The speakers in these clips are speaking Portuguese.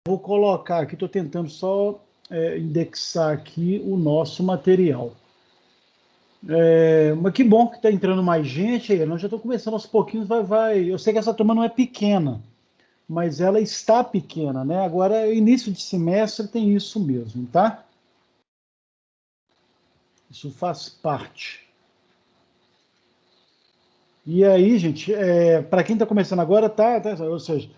Vou colocar aqui, estou tentando só indexar aqui o nosso material. Mas que bom que está entrando mais gente aí. Nós já estamos começando aos pouquinhos, vai. Eu sei que essa turma não é pequena, mas ela está pequena, né? Agora, início de semestre tem isso mesmo, tá? Isso faz parte. E aí, gente, para quem está começando agora, ou seja,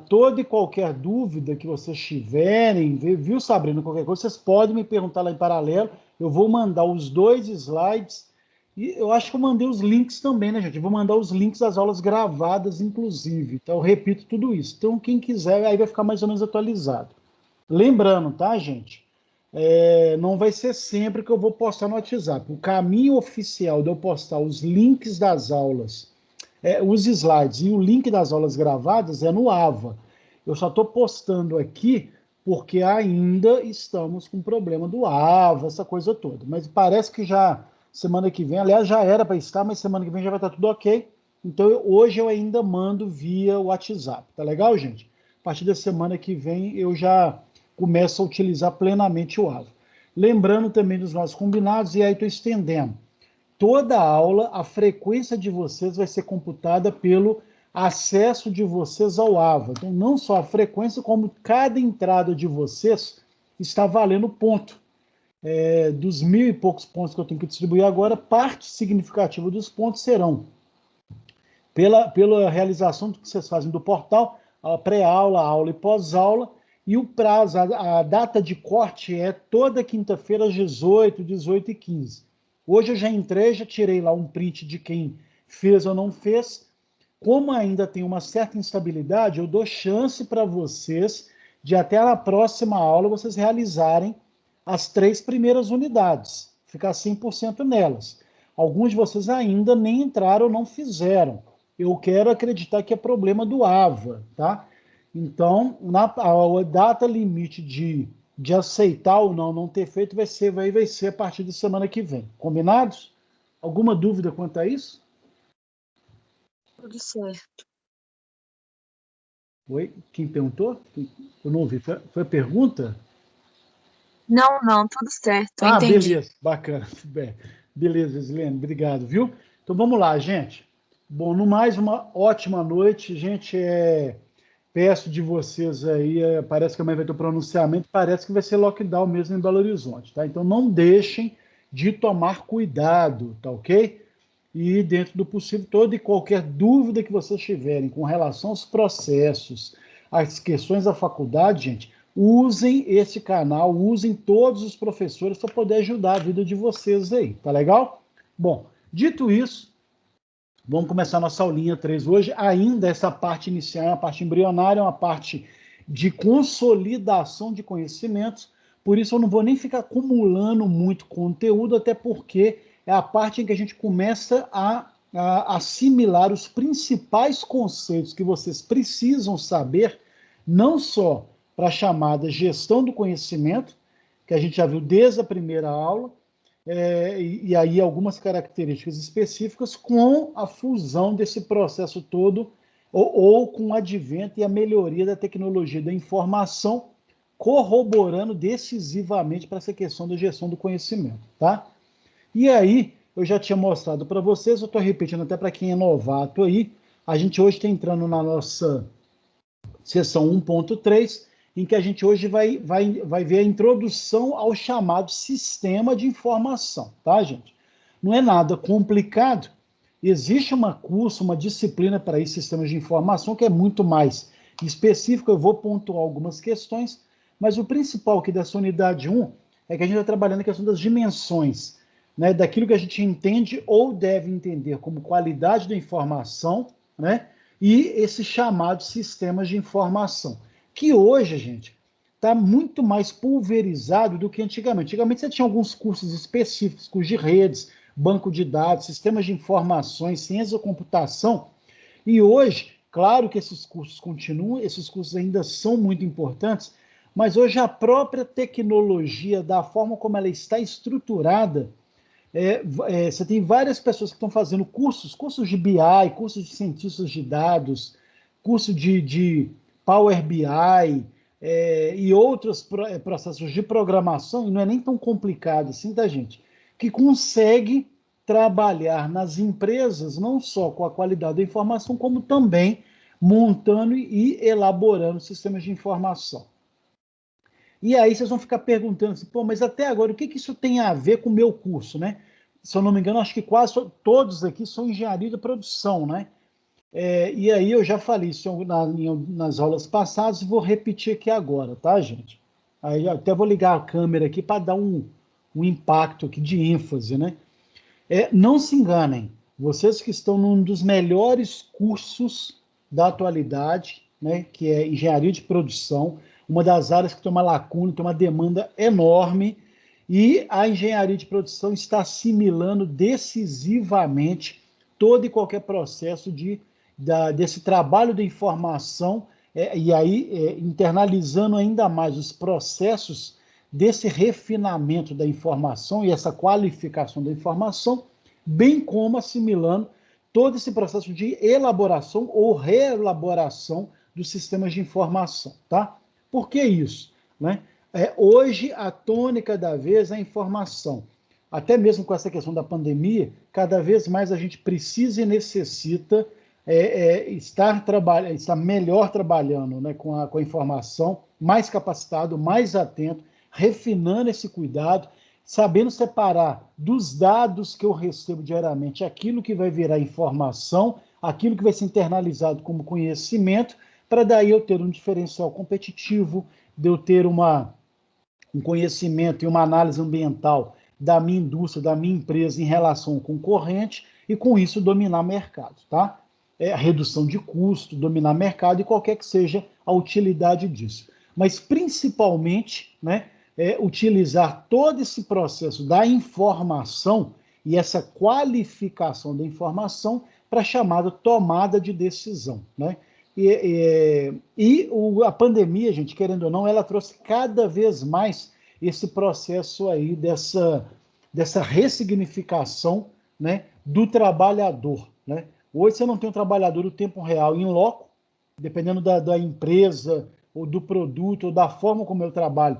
toda e qualquer dúvida que vocês tiverem, viu, Sabrina, qualquer coisa, vocês podem me perguntar lá em paralelo. Eu vou mandar os dois slides e eu acho que eu mandei os links também, né, gente? Eu vou mandar os links das aulas gravadas, inclusive. Então, eu repito tudo isso. Então, quem quiser, aí vai ficar mais ou menos atualizado. Lembrando, tá, gente? Não vai ser sempre que eu vou postar no WhatsApp. O caminho oficial de eu postar os links das aulas, os slides e o link das aulas gravadas é no AVA. Eu só estou postando aqui porque ainda estamos com problema do AVA, essa coisa toda. Mas parece que já semana que vem, aliás, já era para estar, mas semana que vem já vai estar tudo ok. Então hoje eu ainda mando via WhatsApp. Tá legal, gente? A partir da semana que vem eu já começo a utilizar plenamente o AVA. Lembrando também dos nossos combinados, e aí estou estendendo toda a aula, a frequência de vocês vai ser computada pelo acesso de vocês ao AVA. Então, não só a frequência, como cada entrada de vocês está valendo ponto. Dos 1.000 e poucos pontos que eu tenho que distribuir agora, parte significativa dos pontos serão pela realização do que vocês fazem do portal, a pré-aula, aula e pós-aula, e o prazo, a data de corte é toda quinta-feira às 18, 18 e 15. Hoje eu já entrei, já tirei lá um print de quem fez ou não fez. Como ainda tem uma certa instabilidade, eu dou chance para vocês de até na próxima aula vocês realizarem as 3 primeiras unidades, ficar 100% nelas. Alguns de vocês ainda nem entraram ou não fizeram. Eu quero acreditar que é problema do AVA, tá? Então, a data limite de aceitar ou não ter feito vai ser a partir de semana que vem. Combinados? Alguma dúvida quanto a isso? Tudo certo. Oi? Quem perguntou? Eu não ouvi. Foi a pergunta? Não, tudo certo, eu Ah, entendi. beleza. Bacana. Beleza, Islene. Obrigado, viu? Então vamos lá, gente. Bom, no mais, uma ótima noite. Gente, peço de vocês aí, parece que amanhã vai ter o pronunciamento, parece que vai ser lockdown mesmo em Belo Horizonte, tá? Então não deixem de tomar cuidado, tá ok? E dentro do possível, toda e qualquer dúvida que vocês tiverem com relação aos processos, às questões da faculdade, gente, usem esse canal, usem todos os professores para poder ajudar a vida de vocês aí, tá legal? Bom, dito isso, vamos começar nossa aulinha 3 hoje. Ainda essa parte inicial é uma parte embrionária, é uma parte de consolidação de conhecimentos. Por isso eu não vou nem ficar acumulando muito conteúdo, até porque é a parte em que a gente começa a assimilar os principais conceitos que vocês precisam saber, não só para a chamada gestão do conhecimento, que a gente já viu desde a primeira aula, e aí algumas características específicas com a fusão desse processo todo, ou com o advento e a melhoria da tecnologia da informação, corroborando decisivamente para essa questão da gestão do conhecimento, tá? E aí, eu já tinha mostrado para vocês, eu estou repetindo até para quem é novato aí, a gente hoje está entrando na nossa sessão 1.3, em que a gente hoje vai ver a introdução ao chamado sistema de informação, tá, gente? Não é nada complicado. Existe uma curso, uma disciplina para isso, sistemas de informação, que é muito mais específico. Eu vou pontuar algumas questões, mas o principal aqui dessa unidade 1 é que a gente está trabalhando a questão das dimensões, né, daquilo que a gente entende ou deve entender como qualidade da informação, né, e esses chamados sistemas de informação, que hoje, gente, está muito mais pulverizado do que antigamente. Antigamente você tinha alguns cursos específicos, cursos de redes, banco de dados, sistemas de informações, ciência da computação, e hoje, claro que esses cursos continuam, esses cursos ainda são muito importantes, mas hoje a própria tecnologia, da forma como ela está estruturada, você tem várias pessoas que estão fazendo cursos de BI, cursos de cientistas de dados, curso de Power BI, e outros processos de programação, e não é nem tão complicado assim, tá, gente? Que consegue trabalhar nas empresas não só com a qualidade da informação, como também montando e elaborando sistemas de informação. E aí vocês vão ficar perguntando assim, pô, mas até agora, o que isso tem a ver com o meu curso, né? Se eu não me engano, acho que quase todos aqui são engenharia de produção, né? E aí eu já falei isso nas aulas passadas e vou repetir aqui agora, tá, gente? Aí eu até vou ligar a câmera aqui para dar um impacto aqui de ênfase, né? Não se enganem, vocês que estão num dos melhores cursos da atualidade, né, que é engenharia de produção, uma das áreas que tem uma lacuna, tem uma demanda enorme, e a engenharia de produção está assimilando decisivamente todo e qualquer processo desse trabalho de informação, e aí internalizando ainda mais os processos desse refinamento da informação e essa qualificação da informação, bem como assimilando todo esse processo de elaboração ou reelaboração dos sistemas de informação, tá? Por que isso, né? Hoje, a tônica da vez é a informação. Até mesmo com essa questão da pandemia, cada vez mais a gente precisa e necessita estar melhor trabalhando, né, com a informação, mais capacitado, mais atento, refinando esse cuidado, sabendo separar dos dados que eu recebo diariamente aquilo que vai virar informação, aquilo que vai ser internalizado como conhecimento, para daí eu ter um diferencial competitivo, de eu ter um conhecimento e uma análise ambiental da minha indústria, da minha empresa em relação ao concorrente, e com isso dominar o mercado, tá? A redução de custo, dominar o mercado e qualquer que seja a utilidade disso. Mas principalmente, né, utilizar todo esse processo da informação e essa qualificação da informação para a chamada tomada de decisão, né? A pandemia, gente, querendo ou não, ela trouxe cada vez mais esse processo aí dessa ressignificação, né, do trabalhador, né? Hoje você não tem um trabalhador no tempo real em loco, dependendo da empresa, ou do produto, ou da forma como eu trabalho.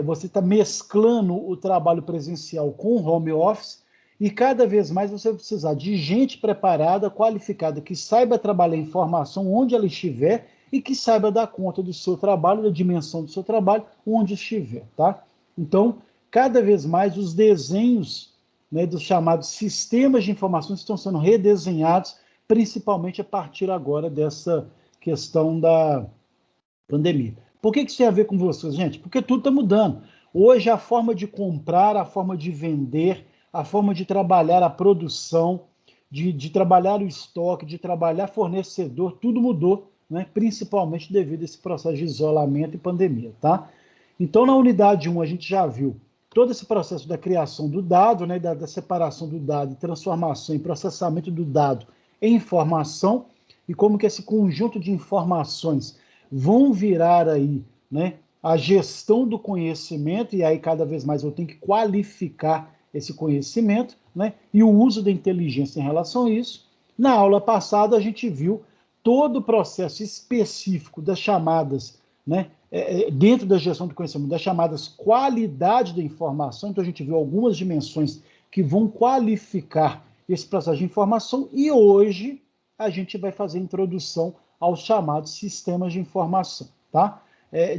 Você está mesclando o trabalho presencial com o home office, e cada vez mais você vai precisar de gente preparada, qualificada, que saiba trabalhar a informação onde ela estiver e que saiba dar conta do seu trabalho, da dimensão do seu trabalho, onde estiver, tá? Então, cada vez mais os desenhos, né, dos chamados sistemas de informações estão sendo redesenhados, principalmente a partir agora dessa questão da pandemia. Por que isso tem a ver com vocês, gente? Porque tudo está mudando. Hoje, a forma de comprar, a forma de vender, a forma de trabalhar a produção, de trabalhar o estoque, de trabalhar fornecedor, tudo mudou, né? Principalmente devido a esse processo de isolamento e pandemia, tá? Então, na unidade 1, a gente já viu todo esse processo da criação do dado, né, da separação do dado, transformação e processamento do dado em informação, e como que esse conjunto de informações vão virar aí, né, a gestão do conhecimento, e aí cada vez mais eu tenho que qualificar esse conhecimento, né, e o uso da inteligência em relação a isso. Na aula passada a gente viu todo o processo específico das chamadas, né, dentro da gestão do conhecimento, das chamadas qualidade da informação. Então a gente viu algumas dimensões que vão qualificar esse processo de informação, e hoje a gente vai fazer a introdução aos chamados sistemas de informação, tá?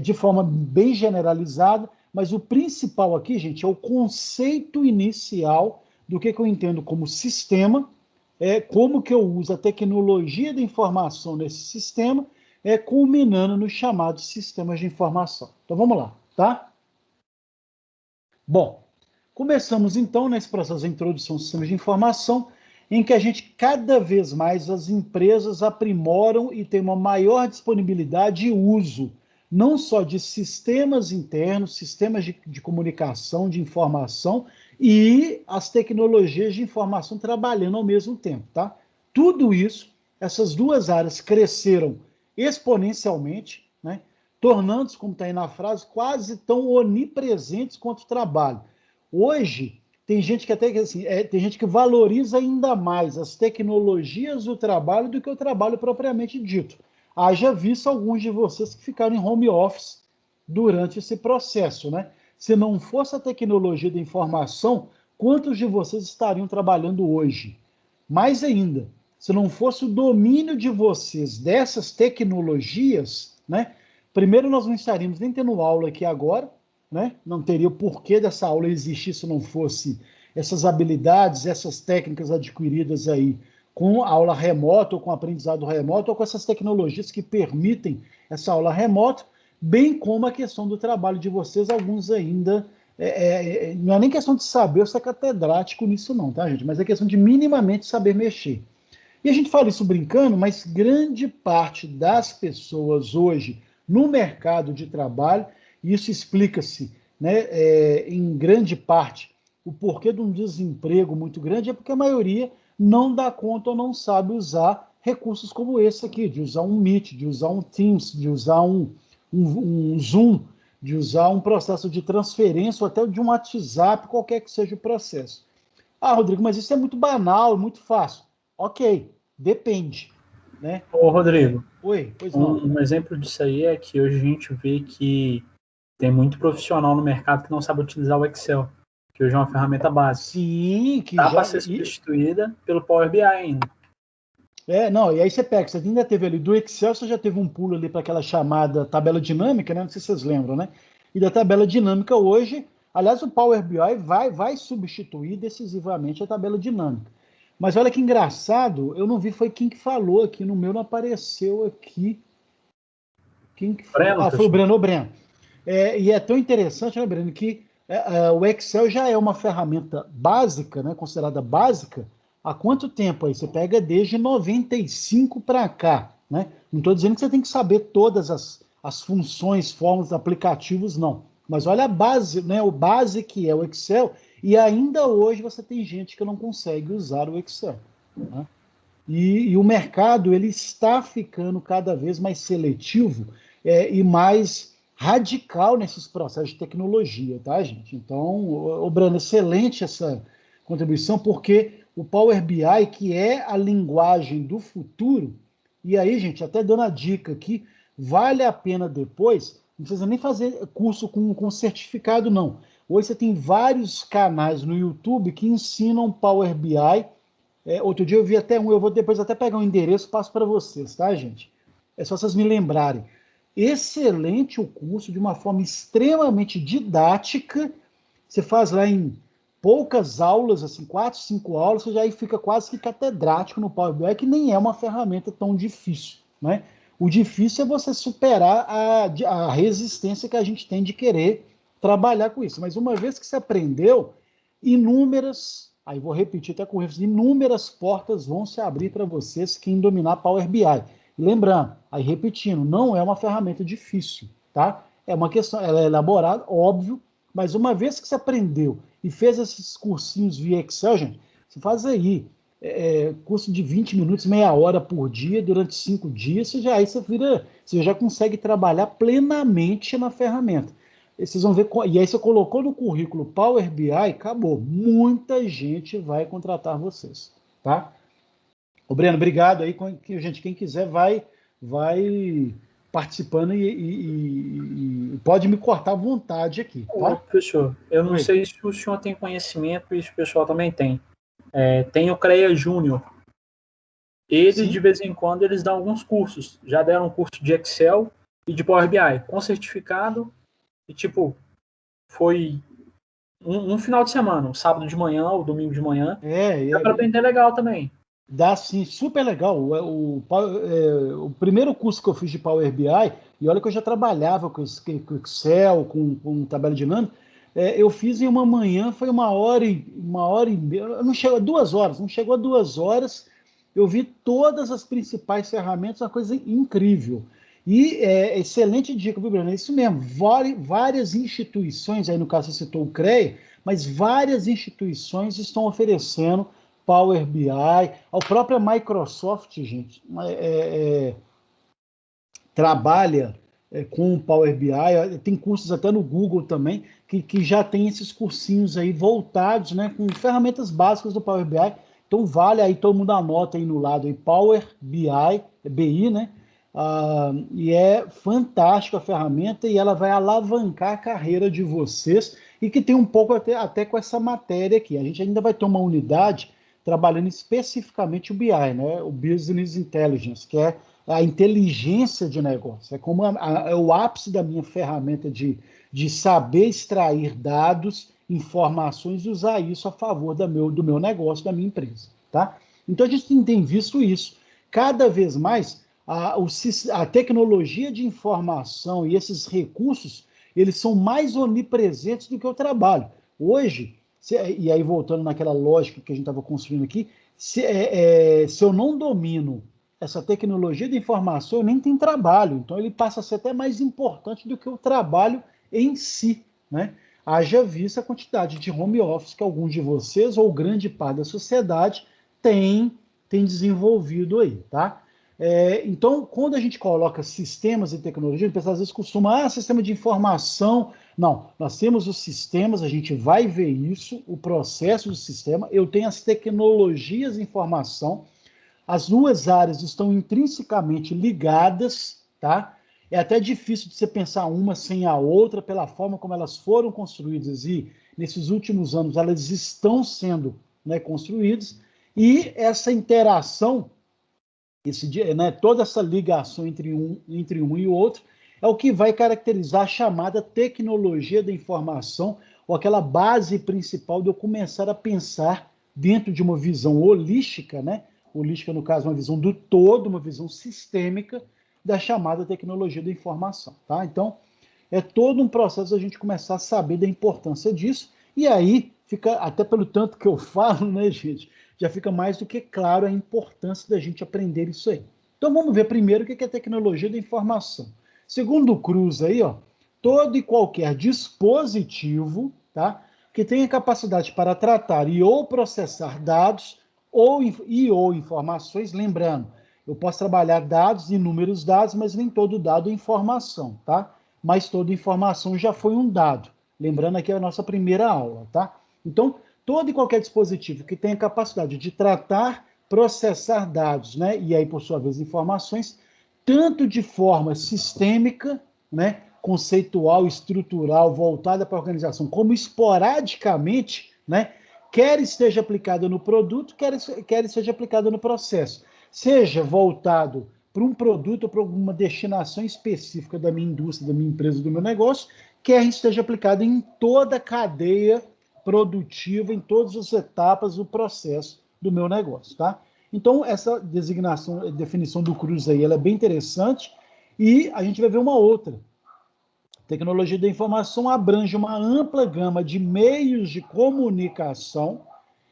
De forma bem generalizada, mas o principal aqui, gente, é o conceito inicial do que eu entendo como sistema, como que eu uso a tecnologia da informação nesse sistema, culminando nos chamados sistemas de informação. Então vamos lá, tá? Bom, começamos então nesse processo de introdução aos sistemas de informação, em que a gente, cada vez mais, as empresas aprimoram e têm uma maior disponibilidade e uso, não só de sistemas internos, sistemas de comunicação, de informação, e as tecnologias de informação trabalhando ao mesmo tempo, tá? Tudo isso, essas duas áreas cresceram exponencialmente, né? Tornando-se, como está aí na frase, quase tão onipresentes quanto o trabalho. Hoje, tem gente que até assim, tem gente que valoriza ainda mais as tecnologias do trabalho do que o trabalho propriamente dito. Haja visto alguns de vocês que ficaram em home office durante esse processo, né? Se não fosse a tecnologia da informação, quantos de vocês estariam trabalhando hoje? Mais ainda, se não fosse o domínio de vocês dessas tecnologias, né? Primeiro, nós não estaríamos nem tendo aula aqui agora, né? Não teria o porquê dessa aula existir se não fosse essas habilidades, essas técnicas adquiridas aí com aula remota ou com aprendizado remoto ou com essas tecnologias que permitem essa aula remota, bem como a questão do trabalho de vocês, alguns ainda não é nem questão de saber ser catedrático nisso não, tá, gente? Mas é questão de minimamente saber mexer. E a gente fala isso brincando, mas grande parte das pessoas hoje no mercado de trabalho, e isso explica-se, né, em grande parte, o porquê de um desemprego muito grande é porque a maioria não dá conta ou não sabe usar recursos como esse aqui, de usar um Meet, de usar um Teams, de usar um Zoom, de usar um processo de transferência ou até de um WhatsApp, qualquer que seja o processo. Ah, Rodrigo, mas isso é muito banal, muito fácil. Ok, depende, né? Ô, Rodrigo, Oi, pois não. um exemplo disso aí é que hoje a gente vê que tem muito profissional no mercado que não sabe utilizar o Excel, que hoje é uma ferramenta básica. Sim, que Dá já... para ser substituída pelo Power BI ainda. Não, e aí você pega, você ainda teve ali do Excel, você já teve um pulo ali para aquela chamada tabela dinâmica, né? Não sei se vocês lembram, né? E da tabela dinâmica hoje, aliás, o Power BI vai substituir decisivamente a tabela dinâmica. Mas olha que engraçado, eu não vi, foi quem que falou aqui, no meu não apareceu aqui. Quem que falou? Breno, Foi o Breno. E é tão interessante, né, Breno, que o Excel já é uma ferramenta básica, né, considerada básica, há quanto tempo aí? Você pega desde 95 para cá, né? Não estou dizendo que você tem que saber todas as funções, formas, aplicativos, não. Mas olha a base, né, o base que é o Excel, e ainda hoje você tem gente que não consegue usar o Excel, né? E o mercado ele está ficando cada vez mais seletivo e mais radical nesses processos de tecnologia, tá, gente? Então, o Breno, excelente essa contribuição, porque o Power BI, que é a linguagem do futuro, e aí, gente, até dando a dica aqui, vale a pena depois, não precisa nem fazer curso com certificado, não. Hoje você tem vários canais no YouTube que ensinam Power BI. Outro dia eu vi até um, eu vou depois até pegar um endereço e passo para vocês, tá, gente? É só vocês me lembrarem. Excelente o curso, de uma forma extremamente didática. Você faz lá em poucas aulas, assim, 4, 5 aulas, você já aí fica quase que catedrático no Power BI, que nem é uma ferramenta tão difícil, né? O difícil é você superar a resistência que a gente tem de querer trabalhar com isso. Mas uma vez que você aprendeu, inúmeras, aí vou repetir até com inúmeras portas vão se abrir para vocês quem dominar Power BI. E lembrando, aí repetindo, não é uma ferramenta difícil, tá? É uma questão, ela é elaborada, óbvio, mas uma vez que você aprendeu e fez esses cursinhos via Excel, gente, você faz aí curso de 20 minutos, meia hora por dia, durante 5 dias, você já consegue trabalhar plenamente na ferramenta. E vocês vão ver, e aí você colocou no currículo Power BI, acabou. Muita gente vai contratar vocês, tá? Ô, Breno, obrigado aí. Gente, quem quiser vai participando e pode me cortar à vontade aqui, tá? Professor, eu não sei se o senhor tem conhecimento e se o pessoal também tem. Tem o CREA Júnior. Eles, de vez em quando, eles dão alguns cursos. Já deram um curso de Excel e de Power BI, com certificado. E, foi um final de semana, um sábado de manhã ou domingo de manhã. Dá para aprender legal também. Dá sim, super legal. O primeiro curso que eu fiz de Power BI, e olha que eu já trabalhava com Excel, com tabela dinâmica, eu fiz em uma manhã, foi uma hora e meia, não chegou a 2 horas, não chegou a 2 horas, eu vi todas as principais ferramentas, uma coisa incrível. E excelente dica, viu, Bruno? É isso mesmo, várias instituições, aí no caso você citou o CREA, mas várias instituições estão oferecendo Power BI, a própria Microsoft, gente, trabalha com o Power BI, tem cursos até no Google também, que já tem esses cursinhos aí voltados, né, com ferramentas básicas do Power BI, então vale aí, todo mundo anota aí no lado aí, Power BI, BI, né, e é fantástica a ferramenta e ela vai alavancar a carreira de vocês e que tem um pouco até com essa matéria aqui. A gente ainda vai ter uma unidade trabalhando especificamente o BI, né? O Business Intelligence, que é a inteligência de negócio. É como é o ápice da minha ferramenta de saber extrair dados, informações e usar isso a favor do meu negócio, da minha empresa, tá? Então a gente tem visto isso. Cada vez mais, a tecnologia de informação e esses recursos, eles são mais onipresentes do que o trabalho. Hoje, e aí voltando naquela lógica que a gente estava construindo aqui, se eu não domino essa tecnologia de informação, eu nem tenho trabalho. Então ele passa a ser até mais importante do que o trabalho em si, né? Haja vista a quantidade de home office que alguns de vocês, ou grande parte da sociedade, tem desenvolvido aí, tá? Então, quando a gente coloca sistemas e tecnologia, a pessoa às vezes costuma, sistema de informação. Não, nós temos os sistemas, a gente vai ver isso, o processo do sistema. Eu tenho as tecnologias de informação. As duas áreas estão intrinsecamente ligadas, tá? É até difícil de você pensar uma sem a outra, pela forma como elas foram construídas e, nesses últimos anos, elas estão sendo, né, construídas. E essa interação, toda essa ligação entre um e o outro, é o que vai caracterizar a chamada tecnologia da informação, ou aquela base principal de eu começar a pensar dentro de uma visão holística, né? Holística, no caso, uma visão do todo, uma visão sistêmica da chamada tecnologia da informação, tá? Então, é todo um processo a gente começar a saber da importância disso, e aí fica, até pelo tanto que eu falo, né, gente, já fica mais do que claro a importância da gente aprender isso aí. Então, vamos ver primeiro o que é tecnologia da informação. Segundo o Cruz aí, ó, todo e qualquer dispositivo, tá, que tenha capacidade para tratar e ou processar dados ou informações, lembrando, eu posso trabalhar dados, inúmeros dados, mas nem todo dado é informação, tá? Mas toda informação já foi um dado. Lembrando aqui a nossa primeira aula, tá? Então, todo e qualquer dispositivo que tenha capacidade de tratar, processar dados, né? E aí, por sua vez, informações, tanto de forma sistêmica, né? Conceitual, estrutural, voltada para a organização, como esporadicamente, né? Quer esteja aplicada no produto, quer esteja aplicada no processo. Seja voltado para um produto ou para alguma destinação específica da minha indústria, da minha empresa, do meu negócio, quer esteja aplicado em toda a cadeia produtiva, em todas as etapas do processo do meu negócio, tá? Então, essa definição do Cruz aí, ela é bem interessante, e a gente vai ver uma outra. Tecnologia da informação abrange uma ampla gama de meios de comunicação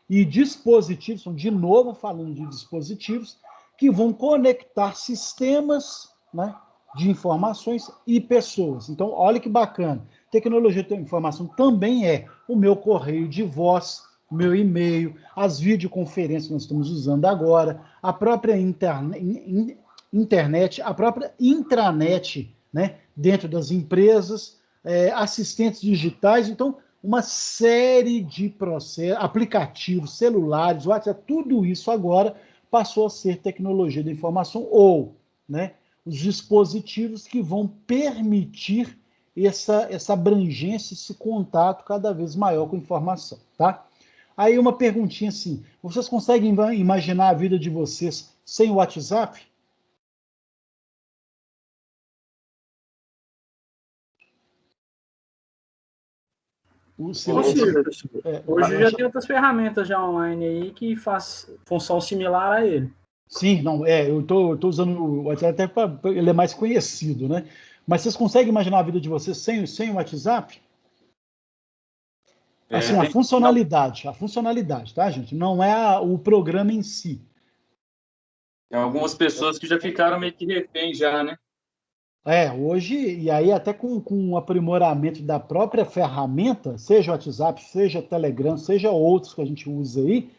e dispositivos, de novo falando de dispositivos, que vão conectar sistemas, né, de informações e pessoas. Então, olha que bacana. Tecnologia da informação também é o meu correio de voz, o meu e-mail, as videoconferências que nós estamos usando agora, a própria internet, a própria intranet, né, dentro das empresas, assistentes digitais. Então, uma série de processos, aplicativos, celulares, WhatsApp, tudo isso agora passou a ser tecnologia da informação, ou, né, os dispositivos que vão permitir essa abrangência, esse contato cada vez maior com a informação, tá? Aí uma perguntinha assim, vocês conseguem imaginar a vida de vocês sem o WhatsApp? Possível. Hoje já tem outras ferramentas já online aí que faz função similar a ele. Sim, não, eu tô usando o WhatsApp até para ele é mais conhecido, né? Mas vocês conseguem imaginar a vida de vocês sem o WhatsApp? Assim, a funcionalidade, tá, gente? Não é o programa em si. Tem algumas pessoas que já ficaram meio que refém já, né? Hoje, e aí até com o aprimoramento da própria ferramenta, seja o WhatsApp, seja o Telegram, seja outros que a gente usa aí,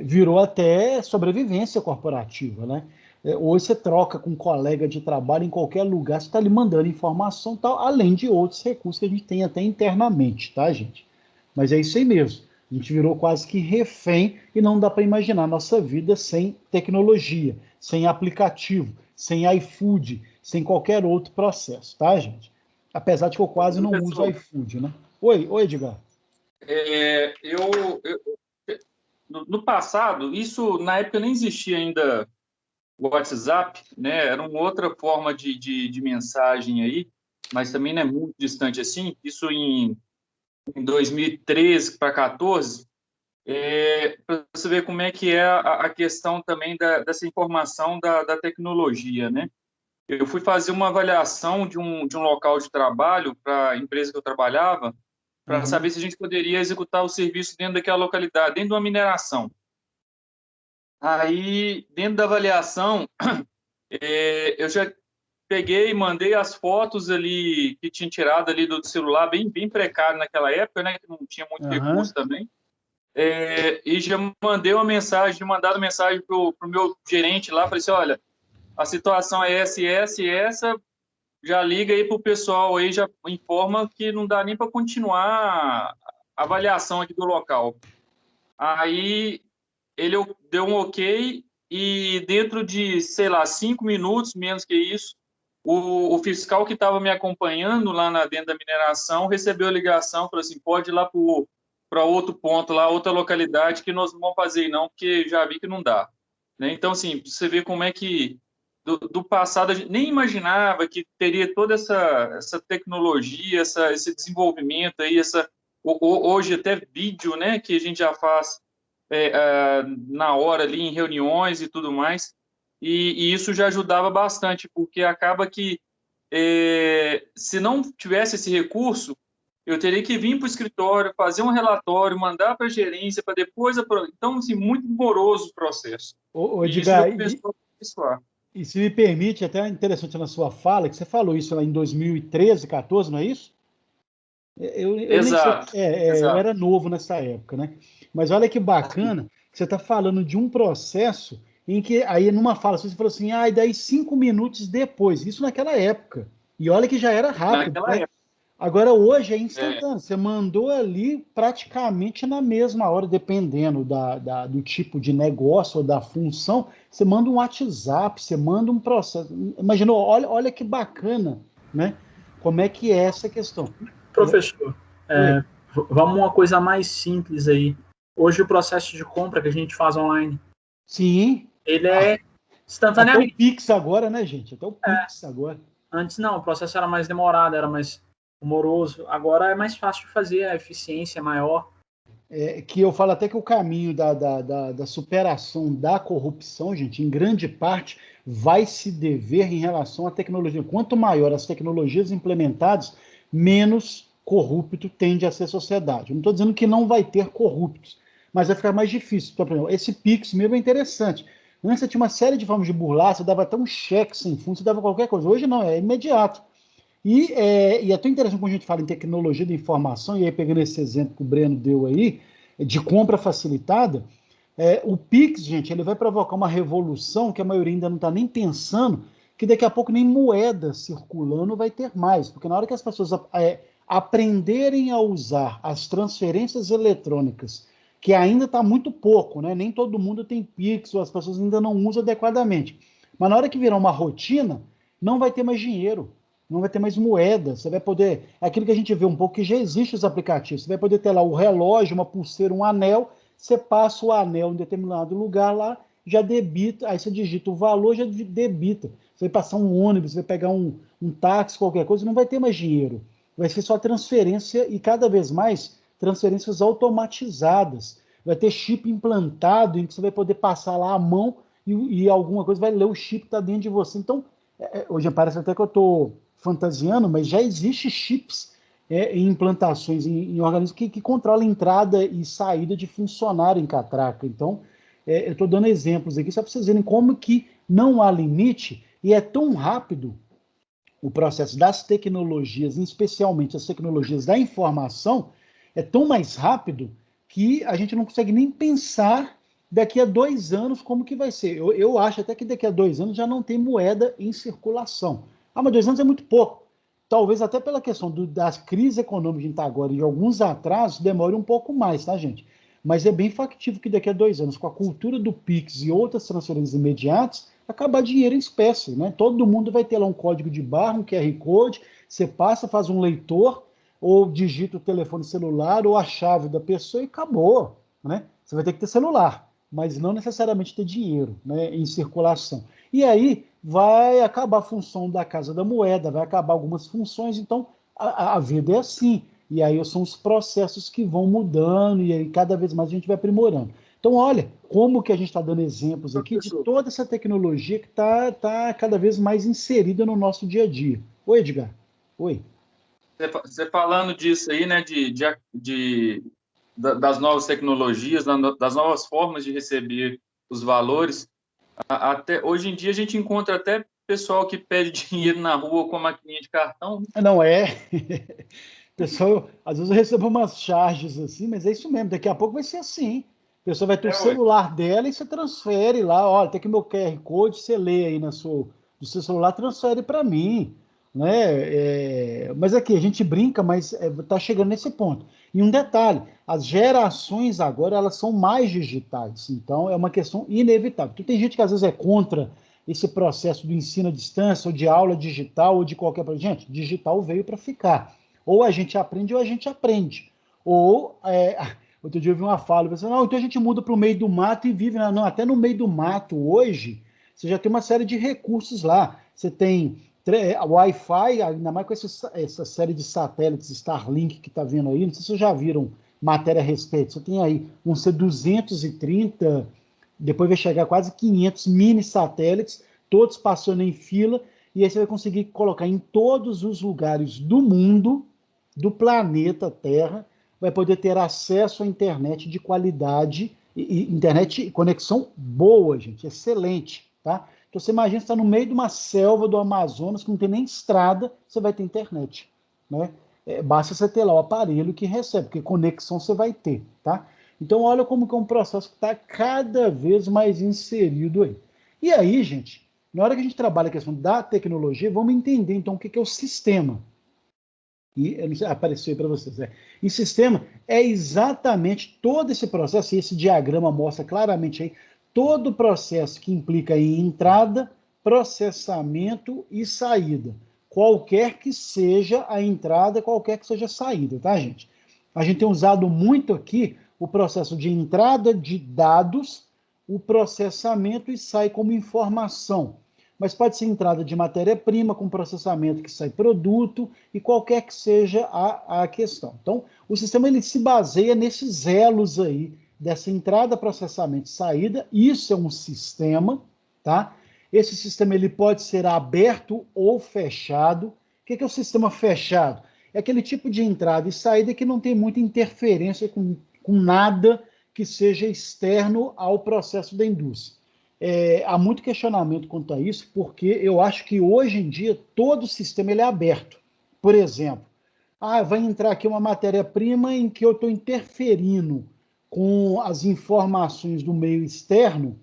virou até sobrevivência corporativa, né? Hoje você troca com um colega de trabalho em qualquer lugar, você está lhe mandando informação, tal, além de outros recursos que a gente tem até internamente, tá, gente? Mas é isso aí mesmo. A gente virou quase que refém e não dá para imaginar a nossa vida sem tecnologia, sem aplicativo, sem iFood, sem qualquer outro processo, tá, gente? Apesar de que eu quase não uso iFood, né? Oi, Edgar. No passado, isso na época nem existia ainda o WhatsApp, né? Era uma outra forma de mensagem aí, mas também não é muito distante assim. Isso em 2013 para 2014, para você ver como é que é a questão também dessa informação da tecnologia, né? Eu fui fazer uma avaliação de um local de trabalho para a empresa que eu trabalhava, para saber se a gente poderia executar o serviço dentro daquela localidade, dentro de uma mineração. Aí, dentro da avaliação, eu já peguei e mandei as fotos ali que tinha tirado ali do celular, bem precário naquela época, né, que não tinha muito recurso também. E já mandei uma mensagem, mandado mensagem para o meu gerente lá, falei assim, olha, a situação é essa e essa e essa, já liga aí para o pessoal aí, já informa que não dá nem para continuar a avaliação aqui do local. Aí ele deu um ok e dentro de, sei lá, 5 minutos, menos que isso, o fiscal que estava me acompanhando lá dentro da mineração recebeu a ligação, falou assim, pode ir lá para outro ponto, lá outra localidade, que nós não vamos fazer não, porque já vi que não dá. Né? Então, assim, você vê como é que do passado a gente nem imaginava que teria toda essa tecnologia, esse desenvolvimento aí, hoje até vídeo, né, que a gente já faz na hora ali em reuniões e tudo mais, e isso já ajudava bastante, porque acaba que se não tivesse esse recurso, eu teria que vir para o escritório, fazer um relatório, mandar para a gerência, para depois... Então, assim, muito moroso o processo. Edgar, e isso já começou a e se me permite, até interessante na sua fala, que você falou isso lá em 2013, 14, não é isso? Exato. Eu era novo nessa época, né? Mas olha que bacana que você está falando de um processo em que, aí numa fala, você falou assim, e daí 5 minutos depois, isso naquela época. E olha que já era rápido, Naquela né? época. Agora hoje é instantâneo, você mandou ali praticamente na mesma hora, dependendo do tipo de negócio ou da função, você manda um WhatsApp, você manda um processo. Imaginou, olha que bacana, né? Como é que é essa questão? Professor, vamos uma coisa mais simples aí. Hoje o processo de compra que a gente faz online, Sim. ele é Até instantaneamente. o Pix agora, né, gente? Até o Pix agora. Antes não, o processo era mais demorado, era mais moroso. Agora é mais fácil de fazer, a eficiência é maior. Que eu falo até que o caminho da superação da corrupção, gente, em grande parte, vai se dever em relação à tecnologia. Quanto maior as tecnologias implementadas, menos corrupto tende a ser a sociedade. Eu não estou dizendo que não vai ter corruptos, mas vai ficar mais difícil. Então, por exemplo, esse Pix mesmo é interessante. Antes você tinha uma série de formas de burlar, você dava até um cheque sem fundo, você dava qualquer coisa. Hoje não, é imediato. E é tão interessante quando a gente fala em tecnologia da informação, e aí pegando esse exemplo que o Breno deu aí, de compra facilitada, o Pix, gente, ele vai provocar uma revolução que a maioria ainda não está nem pensando, que daqui a pouco nem moeda circulando vai ter mais, porque na hora que as pessoas aprenderem a usar as transferências eletrônicas, que ainda está muito pouco, né? Nem todo mundo tem Pix, ou as pessoas ainda não usam adequadamente, mas na hora que virar uma rotina, não vai ter mais dinheiro, não vai ter mais moeda, você vai poder, é aquilo que a gente vê um pouco que já existe os aplicativos, você vai poder ter lá o relógio, uma pulseira, um anel, você passa o anel em determinado lugar lá, já debita, aí você digita o valor, já debita, você vai passar um ônibus, você vai pegar um táxi, qualquer coisa, não vai ter mais dinheiro, vai ser só transferência e cada vez mais transferências automatizadas, vai ter chip implantado em que você vai poder passar lá a mão e alguma coisa vai ler o chip que está dentro de você, então hoje parece até que eu estou fantasiando, mas já existe chips em implantações em organismos que controlam entrada e saída de funcionário em catraca. Então, eu estou dando exemplos aqui só para vocês verem como que não há limite e é tão rápido o processo das tecnologias, especialmente as tecnologias da informação, é tão mais rápido que a gente não consegue nem pensar daqui a 2 anos como que vai ser. Eu acho até que daqui a 2 anos já não tem moeda em circulação. Mas 2 anos é muito pouco. Talvez até pela questão das crises econômicas que a gente está agora e de alguns atrasos, demore um pouco mais, tá, gente? Mas é bem factível que daqui a 2 anos, com a cultura do Pix e outras transferências imediatas, acabar dinheiro em espécie, né? Todo mundo vai ter lá um código de barra, um QR Code, você passa, faz um leitor, ou digita o telefone celular, ou a chave da pessoa e acabou, né? Você vai ter que ter celular, mas não necessariamente ter dinheiro, né, em circulação. E aí vai acabar a função da Casa da Moeda, vai acabar algumas funções, então a vida é assim. E aí são os processos que vão mudando, e aí cada vez mais a gente vai aprimorando. Então, olha, como que a gente está dando exemplos aqui de toda essa tecnologia que tá cada vez mais inserida no nosso dia a dia. Oi, Edgar. Oi. Você falando disso aí, né, das novas tecnologias, das novas formas de receber os valores, até hoje em dia a gente encontra até pessoal que pede dinheiro na rua com a maquininha de cartão. Não é. Pessoal, às vezes eu recebo umas charges assim, mas é isso mesmo, daqui a pouco vai ser assim. A pessoa vai ter o celular dela e você transfere lá, olha, tem aqui meu QR Code, você lê aí no seu celular, transfere para mim, né? Mas aqui, a gente brinca, mas está chegando nesse ponto. E um detalhe, as gerações agora, elas são mais digitais, então é uma questão inevitável. Então, tem gente que às vezes é contra esse processo do ensino à distância, ou de aula digital, ou de qualquer... Gente, digital veio para ficar. Ou a gente aprende, ou a gente aprende. Ou, outro dia eu vi uma fala, eu falei, não, então a gente muda para o meio do mato e vive. Não, até no meio do mato hoje, você já tem uma série de recursos lá. Você tem Wi-Fi, ainda mais com essa série de satélites Starlink que está vendo aí, não sei se vocês já viram matéria a respeito. Você tem aí um C230, depois vai chegar a quase 500 mini satélites, todos passando em fila, e aí você vai conseguir colocar em todos os lugares do mundo, do planeta Terra, vai poder ter acesso à internet de qualidade, internet, conexão boa, gente, excelente, tá? Então você imagina, você está no meio de uma selva do Amazonas, que não tem nem estrada, você vai ter internet, né? Basta você ter lá o aparelho que recebe, porque conexão você vai ter, tá? Então olha como que é um processo que está cada vez mais inserido aí. E aí, gente, na hora que a gente trabalha a questão da tecnologia, vamos entender então o que é o sistema. E eu não sei, apareceu aí para vocês. E sistema é exatamente todo esse processo, e esse diagrama mostra claramente aí todo o processo que implica em entrada, processamento e saída. Qualquer que seja a entrada, qualquer que seja a saída, tá, gente? A gente tem usado muito aqui o processo de entrada de dados, o processamento e sai como informação. Mas pode ser entrada de matéria-prima com processamento que sai produto e qualquer que seja a questão. Então, o sistema ele se baseia nesses elos aí, dessa entrada, processamento e saída. Isso é um sistema, tá? Esse sistema ele pode ser aberto ou fechado. O que é o sistema fechado? É aquele tipo de entrada e saída que não tem muita interferência com nada que seja externo ao processo da indústria. Há muito questionamento quanto a isso, porque eu acho que hoje em dia todo o sistema ele é aberto. Por exemplo, vai entrar aqui uma matéria-prima em que eu estou interferindo com as informações do meio externo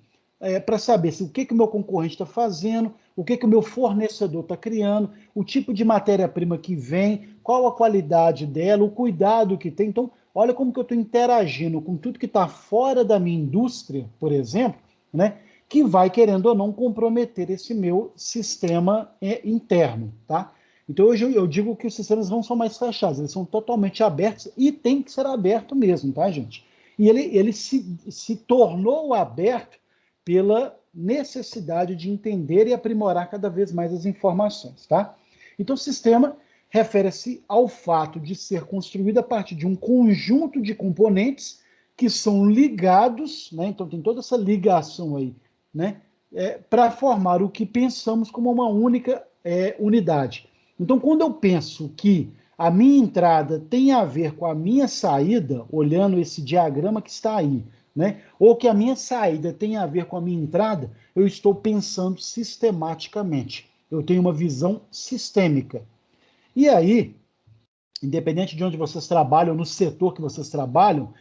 para saber o que o meu concorrente está fazendo, o que o meu fornecedor está criando, o tipo de matéria-prima que vem, qual a qualidade dela, o cuidado que tem. Então, olha como que eu estou interagindo com tudo que está fora da minha indústria, por exemplo, né? Que vai, querendo ou não, comprometer esse meu sistema interno, tá? Então, hoje eu digo que os sistemas não são mais fechados, eles são totalmente abertos e tem que ser aberto mesmo, tá, gente? E ele se tornou aberto pela necessidade de entender e aprimorar cada vez mais as informações, tá? Então, o sistema refere-se ao fato de ser construído a partir de um conjunto de componentes que são ligados, né? Então, tem toda essa ligação aí, né? Para formar o que pensamos como uma única unidade. Então, quando eu penso que a minha entrada tem a ver com a minha saída, olhando esse diagrama que está aí, né? Ou que a minha saída tem a ver com a minha entrada, eu estou pensando sistematicamente. Eu tenho uma visão sistêmica. E aí, independente de onde vocês trabalham, no setor que vocês trabalham,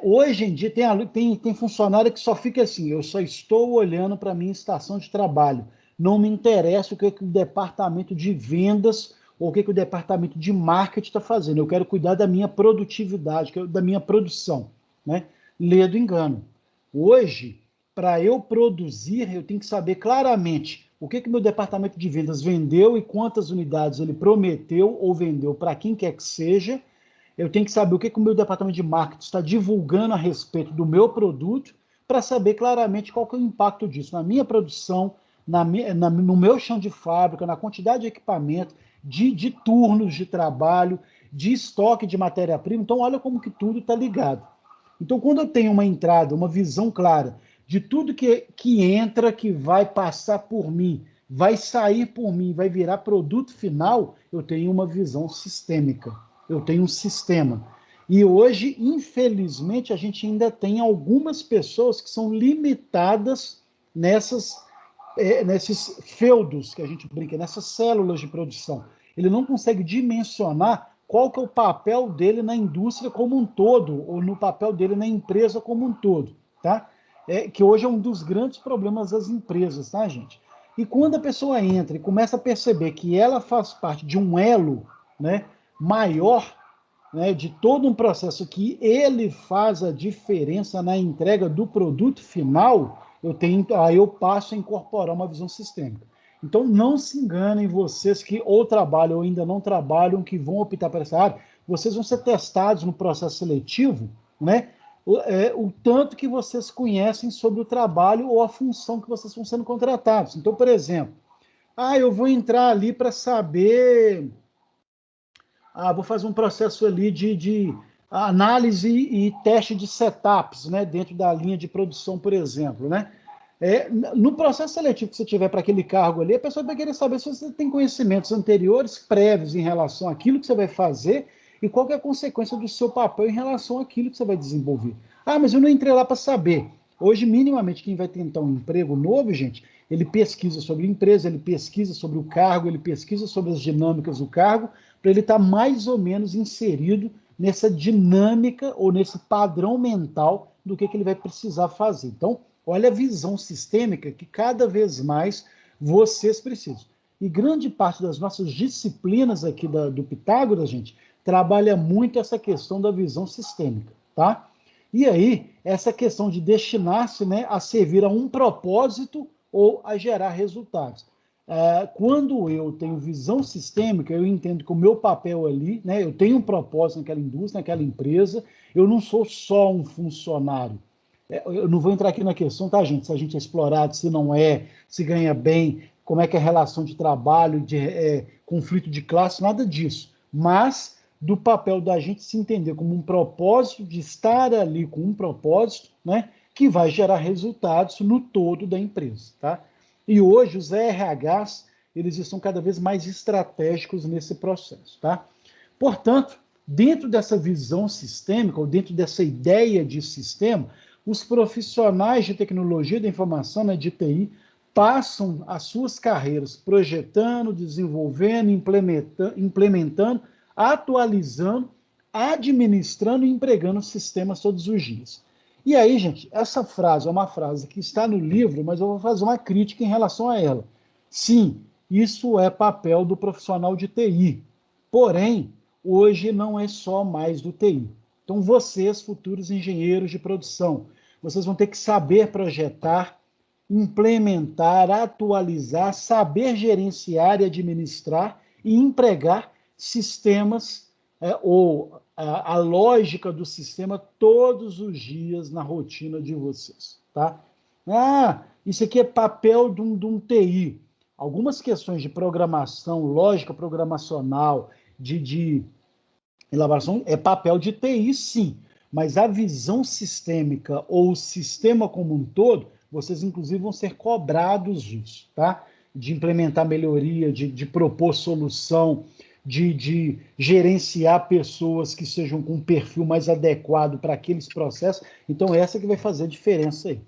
hoje em dia tem funcionário que só fica assim, eu só estou olhando para a minha estação de trabalho. Não me interessa o que o departamento de vendas ou o que o departamento de marketing está fazendo. Eu quero cuidar da minha produtividade, da minha produção, né? Lê do engano. Hoje, para eu produzir, eu tenho que saber claramente o que meu departamento de vendas vendeu e quantas unidades ele prometeu ou vendeu para quem quer que seja. Eu tenho que saber o que o meu departamento de marketing está divulgando a respeito do meu produto para saber claramente qual que é o impacto disso na minha produção, no meu chão de fábrica, na quantidade de equipamento, de turnos de trabalho, de estoque de matéria-prima. Então, olha como que tudo está ligado. Então, quando eu tenho uma entrada, uma visão clara de tudo que entra, que vai passar por mim, vai sair por mim, vai virar produto final, eu tenho uma visão sistêmica, eu tenho um sistema. E hoje, infelizmente, a gente ainda tem algumas pessoas que são limitadas nesses feudos que a gente brinca, nessas células de produção. Ele não consegue dimensionar qual que é o papel dele na indústria como um todo, ou no papel dele na empresa como um todo, tá? Que hoje é um dos grandes problemas das empresas, tá, gente? E quando a pessoa entra e começa a perceber que ela faz parte de um elo, né, maior, né, de todo um processo que ele faz a diferença na entrega do produto final, aí eu passo a incorporar uma visão sistêmica. Então, não se enganem vocês que ou trabalham ou ainda não trabalham, que vão optar por essa área, vocês vão ser testados no processo seletivo, né? O tanto que vocês conhecem sobre o trabalho ou a função que vocês estão sendo contratados. Então, por exemplo, eu vou entrar ali para saber... vou fazer um processo ali de análise e teste de setups, né, dentro da linha de produção, por exemplo, né? No processo seletivo que você tiver para aquele cargo ali, a pessoa vai querer saber se você tem conhecimentos anteriores, prévios em relação àquilo que você vai fazer e qual é a consequência do seu papel em relação àquilo que você vai desenvolver. Mas eu não entrei lá para saber. Hoje, minimamente, quem vai tentar um emprego novo, gente, ele pesquisa sobre a empresa, ele pesquisa sobre o cargo, ele pesquisa sobre as dinâmicas do cargo, para ele estar mais ou menos inserido nessa dinâmica ou nesse padrão mental do que ele vai precisar fazer. Então, olha a visão sistêmica que cada vez mais vocês precisam. E grande parte das nossas disciplinas aqui do Pitágoras, gente, trabalha muito essa questão da visão sistêmica, tá? E aí, essa questão de destinar-se, né, a servir a um propósito ou a gerar resultados. Quando eu tenho visão sistêmica, eu entendo que o meu papel ali, né, eu tenho um propósito naquela indústria, naquela empresa, eu não sou só um funcionário. Eu não vou entrar aqui na questão, tá, gente? Se a gente é explorado, se não é, se ganha bem, como é que é a relação de trabalho, de conflito de classe, nada disso. Mas do papel da gente se entender como um propósito, de estar ali com um propósito, né, que vai gerar resultados no todo da empresa, tá? E hoje os RHs, eles estão cada vez mais estratégicos nesse processo, tá? Portanto, dentro dessa visão sistêmica, ou dentro dessa ideia de sistema, os profissionais de tecnologia da informação, né, de TI, passam as suas carreiras projetando, desenvolvendo, implementando, atualizando, administrando e empregando sistemas todos os dias. E aí, gente, essa frase é uma frase que está no livro, mas eu vou fazer uma crítica em relação a ela. Sim, isso é papel do profissional de TI. Porém, hoje não é só mais do TI. Então, vocês, futuros engenheiros de produção, vocês vão ter que saber projetar, implementar, atualizar, saber gerenciar e administrar e empregar sistemas ou a lógica do sistema todos os dias na rotina de vocês, tá? Isso aqui é papel de um TI. Algumas questões de programação, lógica programacional, de elaboração, é papel de TI, sim. Mas a visão sistêmica ou o sistema como um todo, vocês, inclusive, vão ser cobrados disso, tá? De implementar melhoria, de propor solução, de gerenciar pessoas que sejam com um perfil mais adequado para aqueles processos. Então, essa que vai fazer a diferença aí.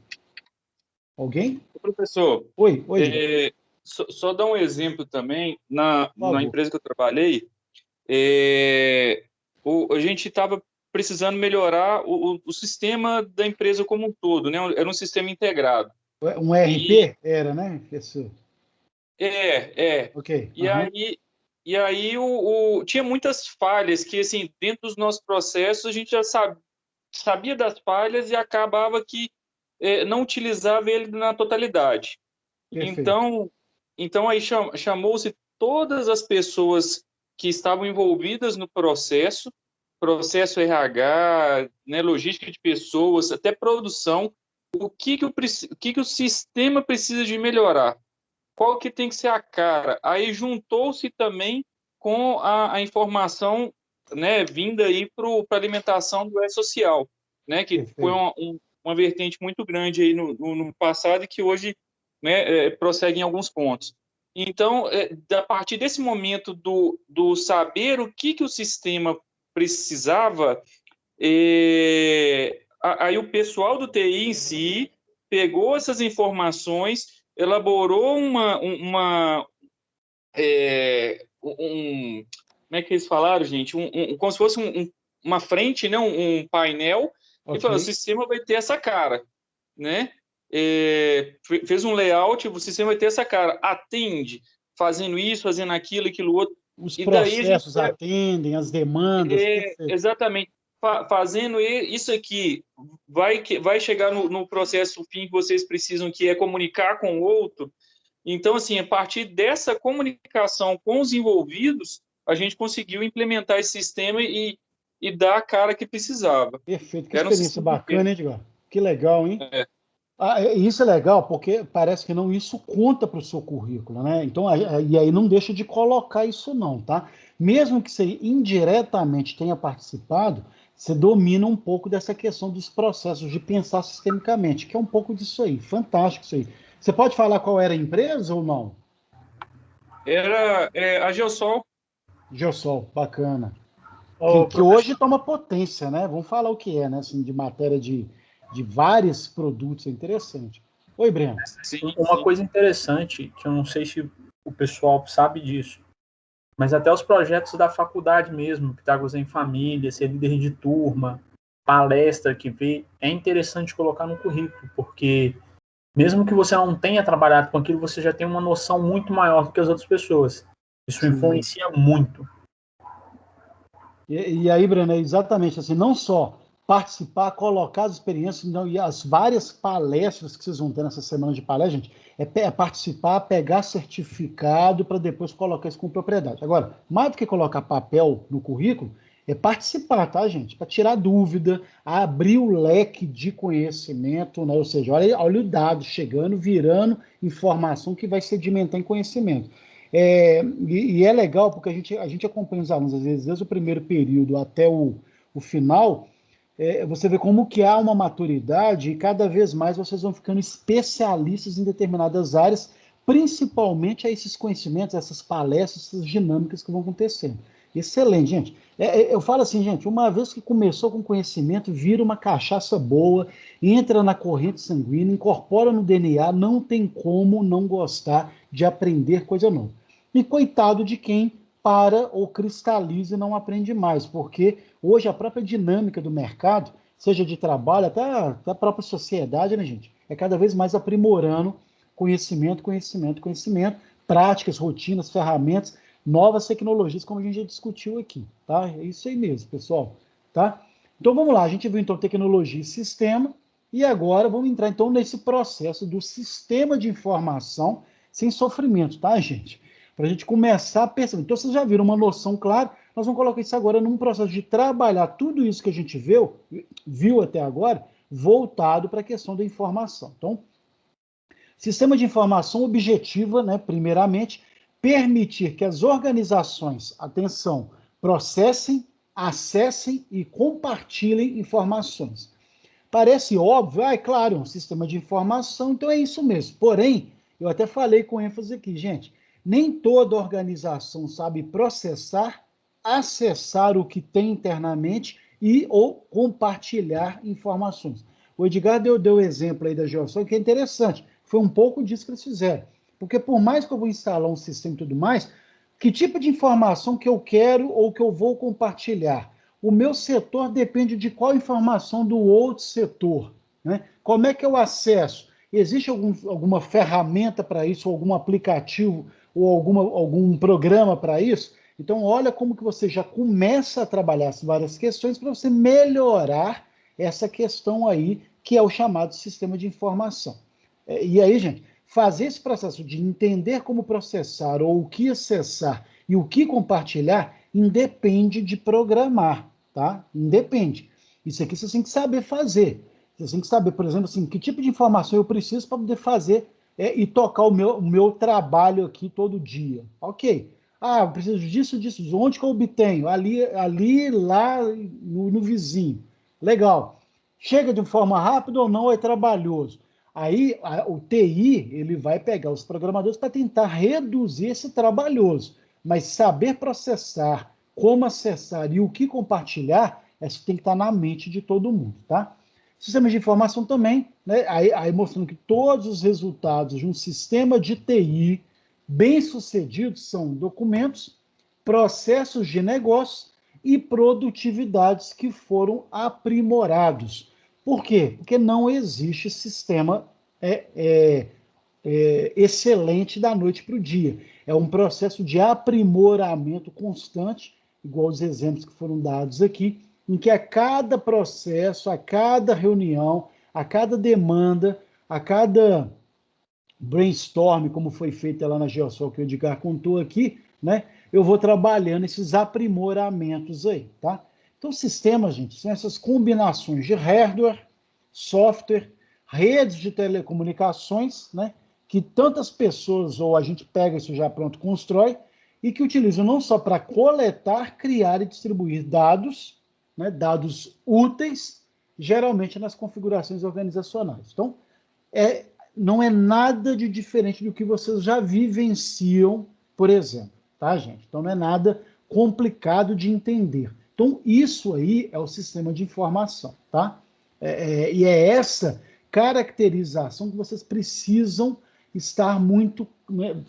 Alguém? Professor, Oi. Só dar um exemplo também. Na empresa que eu trabalhei, a gente estava precisando melhorar o sistema da empresa como um todo, né? Era um sistema integrado. Um ERP? Era, né? Ok. E aí tinha muitas falhas que, assim, dentro dos nossos processos, a gente já sabia das falhas e acabava que não utilizava ele na totalidade. Então aí chamou-se todas as pessoas que estavam envolvidas no processo RH, né, logística de pessoas, até produção, o que o sistema precisa de melhorar, qual que tem que ser a cara. Aí juntou-se também com a informação, né, vinda aí para a alimentação do E-Social, né, que foi uma vertente muito grande aí no passado e que hoje, né, prossegue em alguns pontos. Então, a partir desse momento do saber o que o sistema precisava, aí o pessoal do TI em si pegou essas informações, elaborou como é que eles falaram, gente? Como se fosse uma frente, né? Um painel, e falou, o sistema vai ter essa cara, né? Fez um layout, o sistema vai ter essa cara, atende, fazendo isso, fazendo aquilo outro. Os processos atendem, as demandas. Exatamente. Fazendo isso aqui, vai chegar no processo fim que vocês precisam, que é comunicar com o outro. Então, assim, a partir dessa comunicação com os envolvidos, a gente conseguiu implementar esse sistema e dar a cara que precisava. Perfeito, que experiência bacana, hein, Edgar? Que legal, hein? Isso é legal, porque parece que não, isso conta para o seu currículo, né? Então, e aí não deixa de colocar isso não, tá? Mesmo que você indiretamente tenha participado, você domina um pouco dessa questão dos processos de pensar sistemicamente, que é um pouco disso aí. Fantástico isso aí. Você pode falar qual era a empresa ou não? Era a Geosol. Geosol, bacana. Que hoje toma potência, né? Vamos falar o que é, né? Assim, de matéria de vários produtos, é interessante. Oi, Breno. Uma coisa interessante, que eu não sei se o pessoal sabe disso, mas até os projetos da faculdade mesmo, Pitágoras em Família, ser líder de turma, palestra que vê, é interessante colocar no currículo, porque mesmo que você não tenha trabalhado com aquilo, você já tem uma noção muito maior do que as outras pessoas. Isso influencia muito. E aí, Breno, é exatamente assim, não só participar, colocar as experiências, não, e as várias palestras que vocês vão ter nessa semana de palestra, gente, é participar, pegar certificado para depois colocar isso com propriedade. Agora, mais do que colocar papel no currículo, é participar, tá, gente? Para tirar dúvida, abrir o leque de conhecimento, né? Ou seja, olha o dado chegando, virando informação que vai sedimentar em conhecimento. E é legal porque a gente acompanha os alunos, às vezes, desde o primeiro período até o final, você vê como que há uma maturidade e cada vez mais vocês vão ficando especialistas em determinadas áreas, principalmente a esses conhecimentos, essas palestras, essas dinâmicas que vão acontecendo. Excelente, gente. Eu falo assim, gente, uma vez que começou com conhecimento, vira uma cachaça boa, entra na corrente sanguínea, incorpora no DNA, não tem como não gostar de aprender coisa nova. E coitado de quem para ou cristaliza e não aprende mais, porque hoje a própria dinâmica do mercado, seja de trabalho, até a própria sociedade, né, gente, é cada vez mais aprimorando conhecimento, práticas, rotinas, ferramentas, novas tecnologias, como a gente já discutiu aqui, tá? É isso aí mesmo, pessoal, tá? Então vamos lá, a gente viu então tecnologia e sistema, e agora vamos entrar então nesse processo do sistema de informação sem sofrimento, tá, gente? Para a gente começar a perceber. Então vocês já viram uma noção clara, nós vamos colocar isso agora num processo de trabalhar tudo isso que a gente viu até agora, voltado para a questão da informação. Então, sistema de informação objetiva, né, primeiramente, permitir que as organizações, atenção, processem, acessem e compartilhem informações. Parece óbvio, é claro, é um sistema de informação, então é isso mesmo. Porém, eu até falei com ênfase aqui, gente, nem toda organização sabe processar, acessar o que tem internamente ou compartilhar informações. O Edgar deu o exemplo aí da Geosol, que é interessante. Foi um pouco disso que eles fizeram. Porque por mais que eu vou instalar um sistema e tudo mais, que tipo de informação que eu quero ou que eu vou compartilhar? O meu setor depende de qual informação do outro setor, né? Como é que eu acesso? Existe alguma ferramenta para isso, algum aplicativo ou algum programa para isso? Então, olha como que você já começa a trabalhar essas várias questões para você melhorar essa questão aí que é o chamado sistema de informação. E aí, gente, fazer esse processo de entender como processar ou o que acessar e o que compartilhar independe de programar, tá? Independe. Isso aqui você tem que saber fazer. Você tem que saber, por exemplo, assim, que tipo de informação eu preciso para poder fazer e tocar o meu trabalho aqui todo dia. Ok. Ah, eu preciso disso, disso. Onde que eu obtenho? Ali lá no vizinho. Legal. Chega de forma rápida ou não, é trabalhoso. Aí o TI ele vai pegar os programadores para tentar reduzir esse trabalhoso. Mas saber processar, como acessar e o que compartilhar, isso tem que estar na mente de todo mundo, tá? Sistemas de informação também, né? Aí mostrando que todos os resultados de um sistema de TI bem sucedidos são documentos, processos de negócio e produtividades que foram aprimorados. Por quê? Porque não existe sistema excelente da noite para o dia. É um processo de aprimoramento constante, igual os exemplos que foram dados aqui, em que a cada processo, a cada reunião, a cada demanda, a cada brainstorm, como foi feito lá na Geosol, que o Edgar contou aqui, né? Eu vou trabalhando esses aprimoramentos aí, tá? Então, sistemas, gente, são essas combinações de hardware, software, redes de telecomunicações, né? Que tantas pessoas, ou a gente pega isso já pronto, constrói, e que utilizam não só para coletar, criar e distribuir dados, né? Dados úteis, geralmente nas configurações organizacionais. Então, não é nada de diferente do que vocês já vivenciam, por exemplo, tá, gente? Então, não é nada complicado de entender. Então, isso aí é o sistema de informação, tá? E é essa caracterização que vocês precisam estar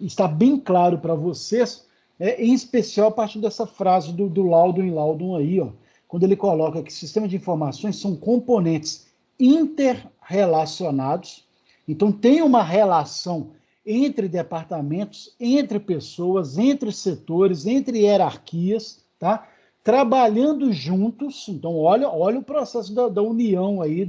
estar bem claro para vocês, em especial a partir dessa frase do Loudon aí, ó, quando ele coloca que sistemas de informações são componentes interrelacionados. Então, tem uma relação entre departamentos, entre pessoas, entre setores, entre hierarquias, tá? Trabalhando juntos. Então, olha o processo da união aí,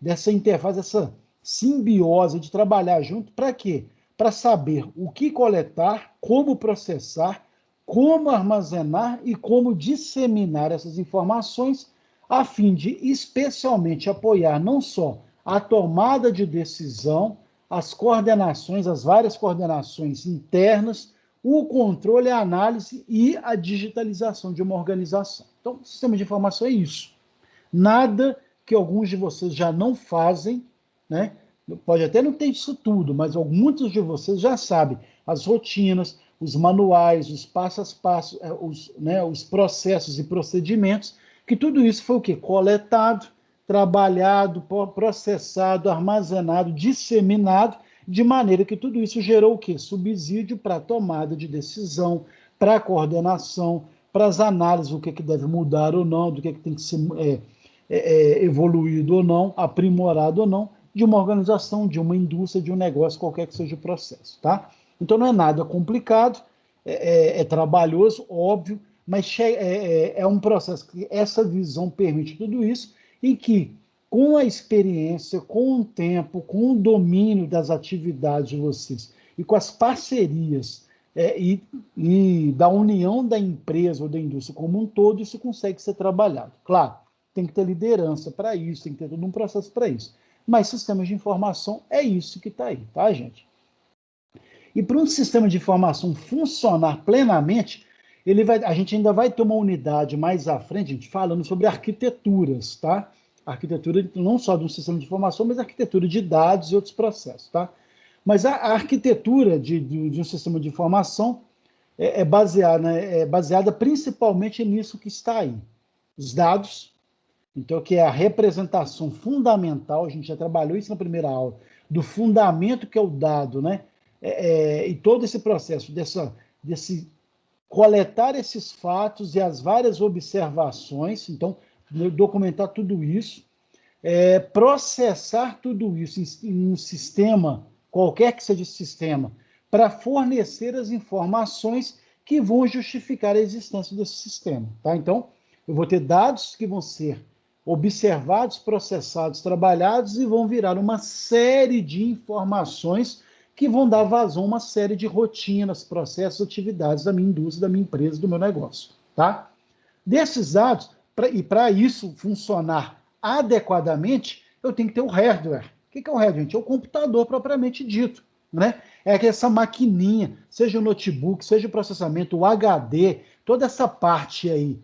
dessa interface, dessa simbiose de trabalhar junto. Para quê? Para saber o que coletar, como processar, como armazenar e como disseminar essas informações, a fim de especialmente apoiar não só a tomada de decisão, as coordenações, as várias coordenações internas, o controle, a análise e a digitalização de uma organização. Então, o sistema de informação é isso. Nada que alguns de vocês já não fazem, né? Pode até não ter isso tudo, mas muitos de vocês já sabem as rotinas, os manuais, os passo a passo, os processos e procedimentos, que tudo isso foi o quê? Coletado, trabalhado, processado, armazenado, disseminado, de maneira que tudo isso gerou o quê? Subsídio para a tomada de decisão, para a coordenação, para as análises, o que deve mudar ou não, do que tem que ser evoluído ou não, aprimorado ou não, de uma organização, de uma indústria, de um negócio, qualquer que seja o processo, tá? Então não é nada complicado, é trabalhoso, óbvio, mas é um processo que essa visão permite tudo isso, em que, com a experiência, com o tempo, com o domínio das atividades de vocês e com as parcerias e da união da empresa ou da indústria como um todo, isso consegue ser trabalhado. Claro, tem que ter liderança para isso, tem que ter todo um processo para isso. Mas sistemas de informação é isso que está aí, tá, gente? E para um sistema de informação funcionar plenamente, a gente ainda vai ter uma unidade mais à frente, gente, falando sobre arquiteturas, tá? Arquitetura não só de um sistema de informação, mas arquitetura de dados e outros processos, tá? Mas a arquitetura de um sistema de informação é baseada principalmente nisso que está aí. Os dados, então, que é a representação fundamental, a gente já trabalhou isso na primeira aula, do fundamento que é o dado, né? E todo esse processo desse coletar esses fatos e as várias observações, então, documentar tudo isso, processar tudo isso em um sistema, qualquer que seja esse sistema, para fornecer as informações que vão justificar a existência desse sistema, tá? Então, eu vou ter dados que vão ser observados, processados, trabalhados e vão virar uma série de informações que vão dar vazão a uma série de rotinas, processos, atividades da minha indústria, da minha empresa, do meu negócio, tá? Desses dados, e para isso funcionar adequadamente, eu tenho que ter o hardware. O que é o hardware, gente? É o computador propriamente dito, né? É que essa maquininha, seja o notebook, seja o processamento, o HD, toda essa parte aí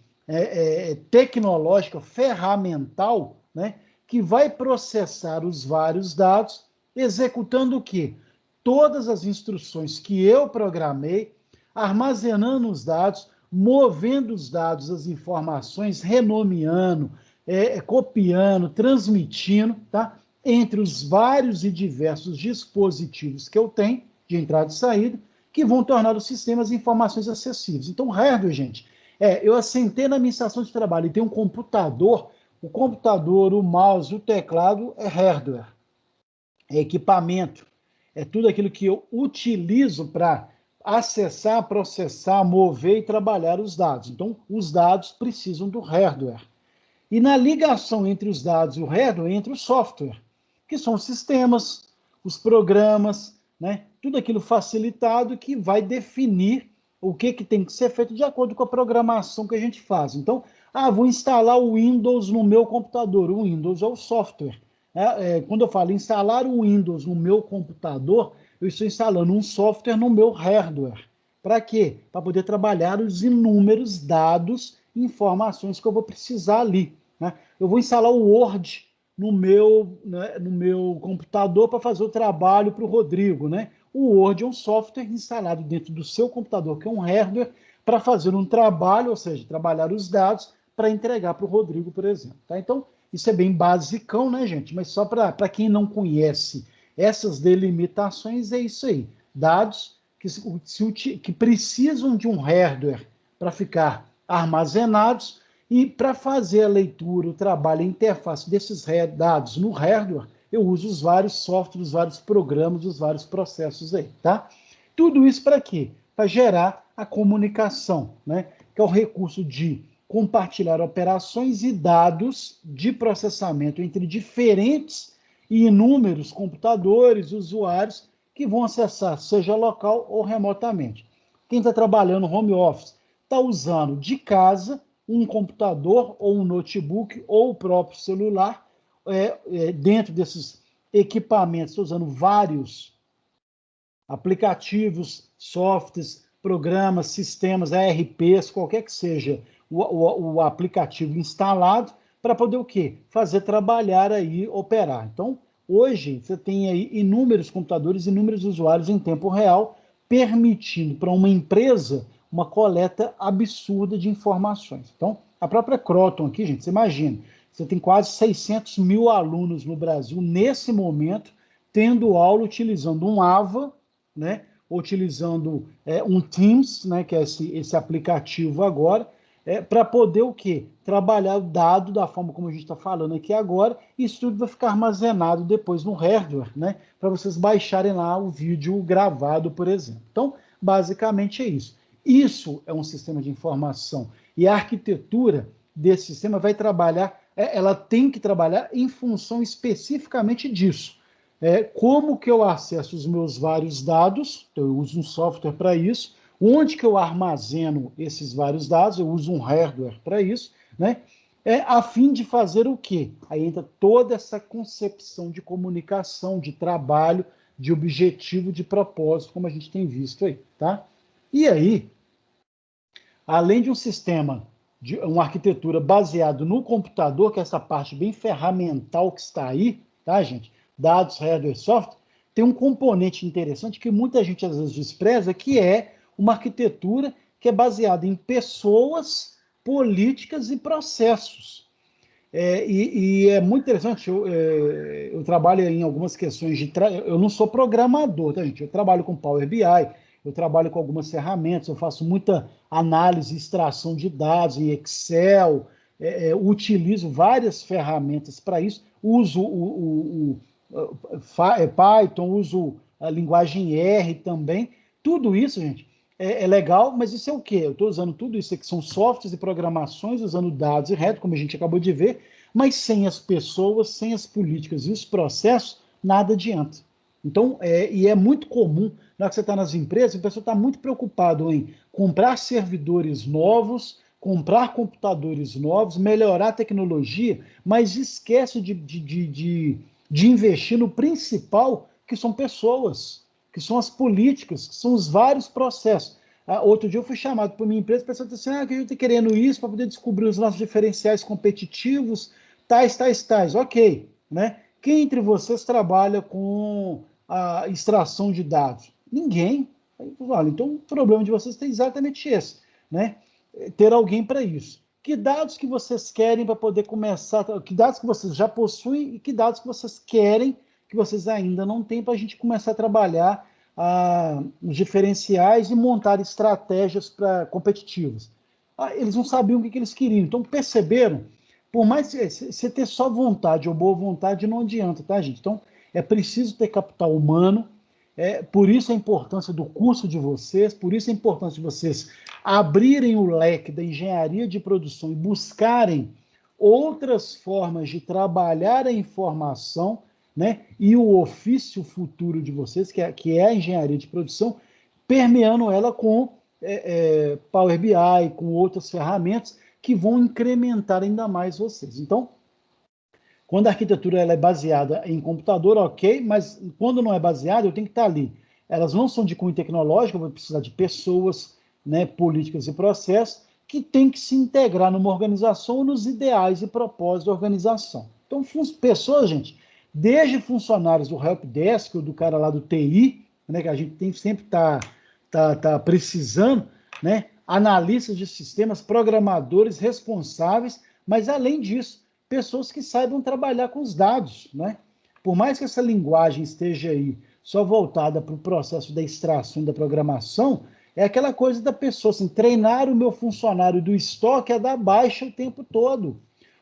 tecnológica, ferramental, né? Que vai processar os vários dados, executando o quê? Todas as instruções que eu programei, armazenando os dados, movendo os dados, as informações, renomeando, copiando, transmitindo, tá? Entre os vários e diversos dispositivos que eu tenho, de entrada e saída, que vão tornar o sistema as informações acessíveis. Então, hardware, gente, eu assentei na minha estação de trabalho e tem um computador, o computador, o mouse, o teclado é hardware, é equipamento, é tudo aquilo que eu utilizo para acessar, processar, mover e trabalhar os dados. Então, os dados precisam do hardware. E na ligação entre os dados e o hardware, entra o software, que são os sistemas, os programas, né? Tudo aquilo facilitado que vai definir o que tem que ser feito de acordo com a programação que a gente faz. Então, vou instalar o Windows no meu computador. O Windows é o software. Quando eu falo instalar o Windows no meu computador, eu estou instalando um software no meu hardware. Para quê? Para poder trabalhar os inúmeros dados e informações que eu vou precisar ali, né? Eu vou instalar o Word no meu computador para fazer o trabalho para o Rodrigo, né? O Word é um software instalado dentro do seu computador, que é um hardware, para fazer um trabalho, ou seja, trabalhar os dados para entregar para o Rodrigo, por exemplo. Tá? Então, isso é bem basicão, né, gente? Mas só para quem não conhece essas delimitações, é isso aí. Dados que precisam de um hardware para ficar armazenados e para fazer a leitura, o trabalho, a interface desses dados no hardware, eu uso os vários softwares, os vários programas, os vários processos aí, tá? Tudo isso para quê? Para gerar a comunicação, né? Que é o recurso de compartilhar operações e dados de processamento entre diferentes e inúmeros computadores, usuários que vão acessar, seja local ou remotamente. Quem está trabalhando no home office está usando de casa um computador ou um notebook ou o próprio celular, dentro desses equipamentos, estou usando vários aplicativos, softwares, programas, sistemas, ERPs, qualquer que seja o aplicativo instalado, para poder o quê? Fazer trabalhar aí, operar. Então, hoje, você tem aí inúmeros computadores, inúmeros usuários em tempo real, permitindo para uma empresa uma coleta absurda de informações. Então, a própria Croton aqui, gente, você imagina, você tem quase 600 mil alunos no Brasil, nesse momento, tendo aula utilizando um AVA, né, utilizando um Teams, né, que é esse aplicativo agora, para poder o quê? Trabalhar o dado da forma como a gente está falando aqui agora, e isso tudo vai ficar armazenado depois no hardware, né, para vocês baixarem lá o vídeo gravado, por exemplo. Então, basicamente é isso. Isso é um sistema de informação. E a arquitetura desse sistema vai trabalhar, ela tem que trabalhar em função especificamente disso. Como que eu acesso os meus vários dados, então eu uso um software para isso, onde que eu armazeno esses vários dados, eu uso um hardware para isso, né? A fim de fazer o quê? Aí entra toda essa concepção de comunicação, de trabalho, de objetivo, de propósito, como a gente tem visto aí, tá? E aí, além de um sistema, de uma arquitetura baseada no computador, que é essa parte bem ferramental que está aí, tá, gente? Dados, hardware, software, tem um componente interessante que muita gente às vezes despreza, que é uma arquitetura que é baseada em pessoas, políticas e processos. E é muito interessante, eu trabalho em algumas questões eu não sou programador, tá, gente? Eu trabalho com Power BI, eu trabalho com algumas ferramentas, eu faço muita análise e extração de dados em Excel, utilizo várias ferramentas para isso, uso Python, uso a linguagem R também. Tudo isso, gente, é legal, mas isso é o quê? Eu estou usando tudo isso aqui, são softwares e programações, usando dados e reto, como a gente acabou de ver, Mas sem as pessoas, sem as políticas e os processos, nada adianta. Então, e é muito comum, na hora que você está nas empresas, a pessoa está muito preocupado em comprar servidores novos, comprar computadores novos, melhorar a tecnologia, mas esquece de investir no principal, que são pessoas, que são as políticas, que são os vários processos. Outro dia eu fui chamado por minha empresa, a pessoa disse assim, que a gente está querendo isso para poder descobrir os nossos diferenciais competitivos, tais. Ok, né? Quem entre vocês trabalha com a extração de dados? Ninguém. Olha, então o problema de vocês é exatamente esse, né? Ter alguém para isso. Que dados que vocês querem para poder começar, que dados que vocês já possuem e que dados que vocês querem, que vocês ainda não têm, para a gente começar a trabalhar os diferenciais e montar estratégias competitivas. Eles não sabiam o que eles queriam, então perceberam, por mais que você ter só vontade ou boa vontade não adianta, tá, gente? Então é preciso ter capital humano, por isso a importância do curso de vocês, por isso a importância de vocês abrirem o leque da engenharia de produção e buscarem outras formas de trabalhar a informação, né? E o ofício futuro de vocês, que é a engenharia de produção, permeando ela com Power BI, com outras ferramentas que vão incrementar ainda mais vocês. Então, quando a arquitetura ela é baseada em computador, ok, mas quando não é baseada, eu tenho que estar ali. Elas não são de cunho tecnológico, eu vou precisar de pessoas, né, políticas e processos, que têm que se integrar numa organização nos ideais e propósitos da organização. Então, pessoas, gente, desde funcionários do helpdesk, ou do cara lá do TI, né, que a gente sempre tá precisando, né, analistas de sistemas, programadores responsáveis, mas além disso, pessoas que saibam trabalhar com os dados, né? Por mais que essa linguagem esteja aí só voltada para o processo da extração da programação, é aquela coisa da pessoa, assim, treinar o meu funcionário do estoque a dar baixa o tempo todo,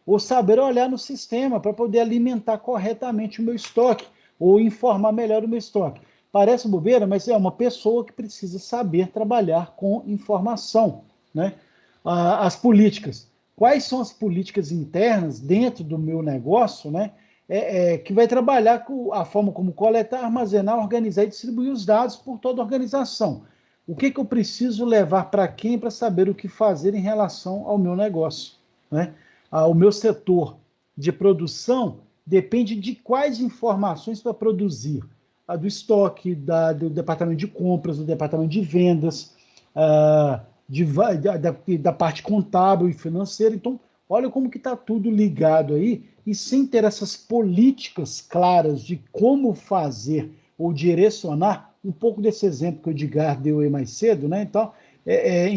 ou saber olhar no sistema para poder alimentar corretamente o meu estoque, ou informar melhor o meu estoque. Parece bobeira, mas é uma pessoa que precisa saber trabalhar com informação, né? As políticas. Quais são as políticas internas dentro do meu negócio, né? Que vai trabalhar com a forma como coletar, armazenar, organizar e distribuir os dados por toda a organização. O que eu preciso levar para quem para saber o que fazer em relação ao meu negócio, né? O meu setor de produção depende de quais informações para produzir. Do estoque, do departamento de compras, do departamento de vendas, da parte contábil e financeira. Então, olha como que está tudo ligado aí, e sem ter essas políticas claras de como fazer ou direcionar, um pouco desse exemplo que o Edgar deu aí mais cedo, né? Então,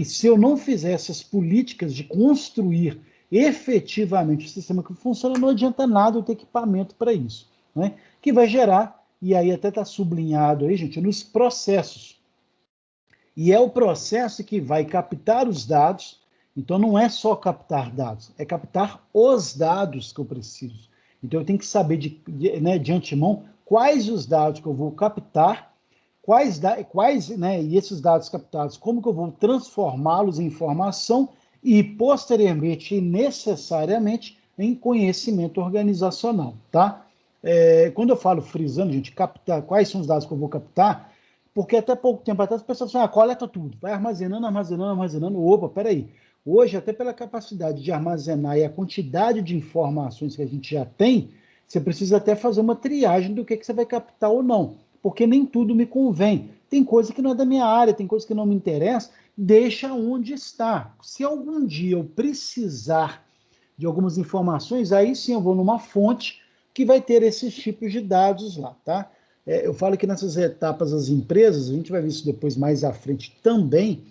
se eu não fizer essas políticas de construir efetivamente o sistema que funciona, não adianta nada eu ter equipamento para isso, né? Que vai gerar, e aí até está sublinhado aí, gente, nos processos. E é o processo que vai captar os dados. Então, não é só captar dados, é captar os dados que eu preciso. Então, eu tenho que saber de antemão quais os dados que eu vou captar, e esses dados captados, como que eu vou transformá-los em informação e, posteriormente e necessariamente, em conhecimento organizacional, tá? Quando eu falo frisando, gente, captar quais são os dados que eu vou captar, porque até pouco tempo atrás as pessoas falam, coleta tudo, vai armazenando, opa, peraí. Hoje, até pela capacidade de armazenar e a quantidade de informações que a gente já tem, você precisa até fazer uma triagem do que você vai captar ou não, porque nem tudo me convém. Tem coisa que não é da minha área, tem coisa que não me interessa, deixa onde está. Se algum dia eu precisar de algumas informações, aí sim eu vou numa fonte que vai ter esses tipos de dados lá, tá? Eu falo que nessas etapas das empresas, a gente vai ver isso depois mais à frente também,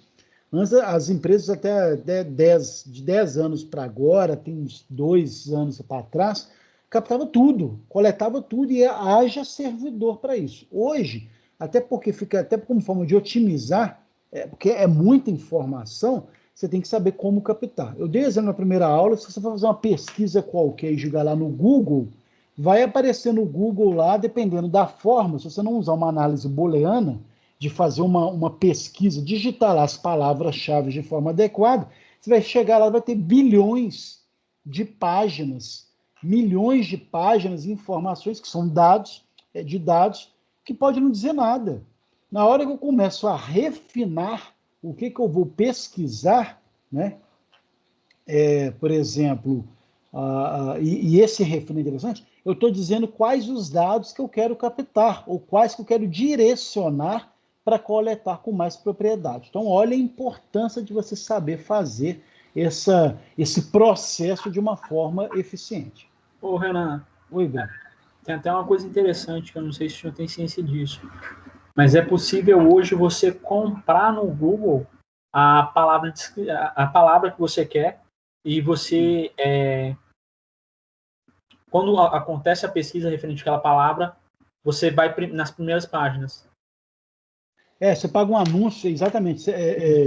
as empresas até de 10 anos para agora, tem uns 2 anos para trás, captava tudo, coletava tudo e haja servidor para isso. Hoje, até porque fica até como forma de otimizar, porque é muita informação, você tem que saber como captar. Eu dei exemplo na primeira aula, se você for fazer uma pesquisa qualquer e jogar lá no Google, vai aparecer no Google lá, dependendo da forma, se você não usar uma análise booleana, de fazer uma pesquisa, digitar lá as palavras-chave de forma adequada, você vai chegar lá, vai ter bilhões de páginas milhões de páginas e informações que são dados, que pode não dizer nada. Na hora que eu começo a refinar o que eu vou pesquisar, né? Por exemplo, e esse refino é interessante, eu estou dizendo quais os dados que eu quero captar, ou quais que eu quero direcionar para coletar com mais propriedade. Então, olha a importância de você saber fazer esse processo de uma forma eficiente. Ô, Renan. Oi, Ben. Tem até uma coisa interessante, que eu não sei se o senhor tem ciência disso, mas é possível hoje você comprar no Google a palavra que você quer e você, quando acontece a pesquisa referente àquela palavra, você vai nas primeiras páginas. Você paga um anúncio, exatamente.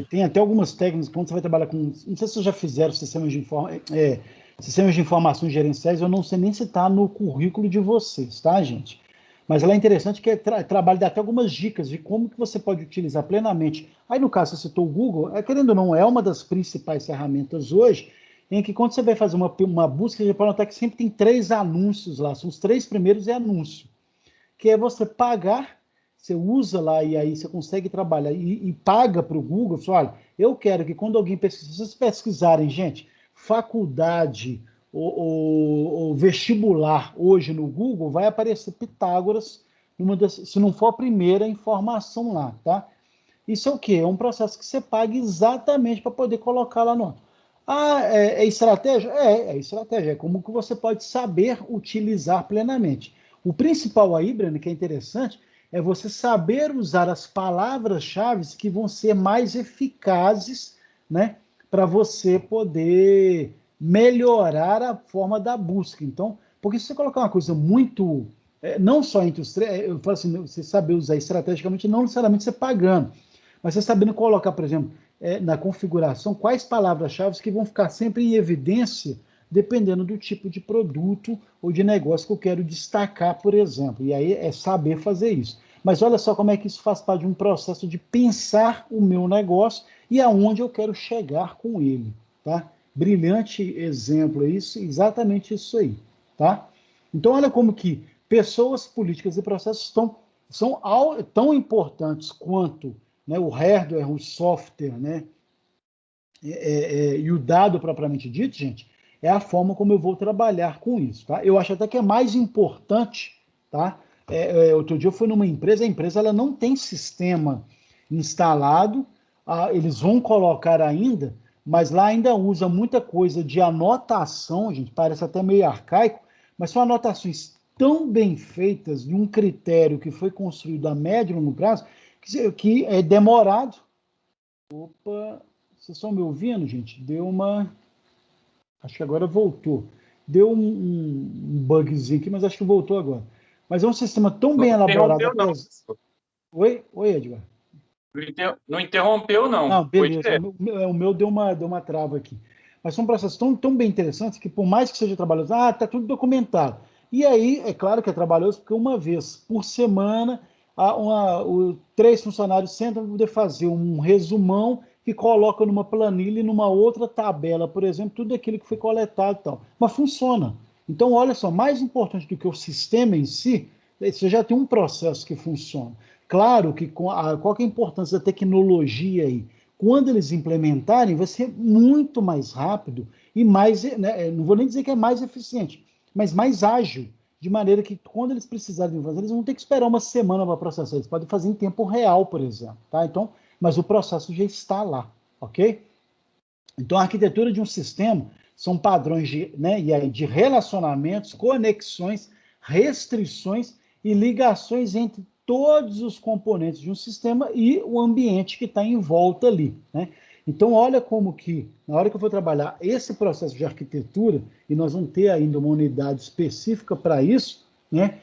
Tem até algumas técnicas, quando você vai trabalhar com... Não sei se vocês já fizeram sistemas de informações gerenciais, eu não sei nem se está no currículo de vocês, tá, gente? Mas ela é interessante que trabalha, dá até algumas dicas de como que você pode utilizar plenamente. Aí, no caso, você citou o Google, querendo ou não, é uma das principais ferramentas hoje, em que quando você vai fazer uma busca, você pode notar que sempre tem 3 anúncios lá, são os 3 primeiros anúncio, que é você pagar, você usa lá e aí você consegue trabalhar e paga para o Google, você fala, olha, eu quero que quando alguém pesquisa, se vocês pesquisarem, gente, faculdade ou vestibular hoje no Google, vai aparecer Pitágoras, se não for a primeira informação lá, tá? Isso é o quê? É um processo que você paga exatamente para poder colocar lá no... é estratégia? É estratégia. É como que você pode saber utilizar plenamente. O principal aí, Breno, que é interessante, é você saber usar as palavras-chave que vão ser mais eficazes, né, para você poder melhorar a forma da busca. Então, porque se você colocar uma coisa muito... não só entre os três, eu falo assim, você saber usar estrategicamente, não necessariamente você pagando, mas você sabendo colocar, por exemplo, na configuração, quais palavras-chave que vão ficar sempre em evidência, dependendo do tipo de produto ou de negócio que eu quero destacar, por exemplo. E aí é saber fazer isso. Mas olha só como é que isso faz parte de um processo de pensar o meu negócio e aonde eu quero chegar com ele, tá? Brilhante exemplo, é isso, exatamente isso aí, tá? Então olha como que pessoas, políticas e processos são tão importantes quanto, né, o hardware, o software, né, e o dado propriamente dito, gente, é a forma como eu vou trabalhar com isso, tá? Eu acho até que é mais importante, tá? Outro dia eu fui numa empresa, a empresa ela não tem sistema instalado, eles vão colocar ainda, mas lá ainda usa muita coisa de anotação, gente, parece até meio arcaico, mas são anotações tão bem feitas de um critério que foi construído a médio e longo prazo, que é demorado. Opa, vocês estão me ouvindo, gente? Deu uma... Acho que agora voltou. Deu um bugzinho aqui, mas acho que voltou agora. Mas é um sistema tão bem elaborado. Oi, Edgar. Não interrompeu, não. Não, beleza. O meu deu uma trava aqui. Mas são processos tão bem interessantes que, por mais que seja trabalhoso, está tudo documentado. E aí, é claro que é trabalhoso, porque uma vez por semana, 3 funcionários sentam para poder fazer um resumão que coloca numa planilha e numa outra tabela, por exemplo, tudo aquilo que foi coletado e tal. Mas funciona. Então, olha só, mais importante do que o sistema em si, você já tem um processo que funciona. Claro que qual que é a importância da tecnologia aí? Quando eles implementarem, vai ser muito mais rápido e mais, né, não vou nem dizer que é mais eficiente, mas mais ágil, de maneira que quando eles precisarem fazer, eles vão ter que esperar uma semana para processar. Eles podem fazer em tempo real, por exemplo, tá? Então, mas o processo já está lá, ok? Então, a arquitetura de um sistema são padrões de relacionamentos, conexões, restrições e ligações entre todos os componentes de um sistema e o ambiente que está em volta ali, né? Então, olha como que, na hora que eu for trabalhar esse processo de arquitetura, e nós vamos ter ainda uma unidade específica para isso, né?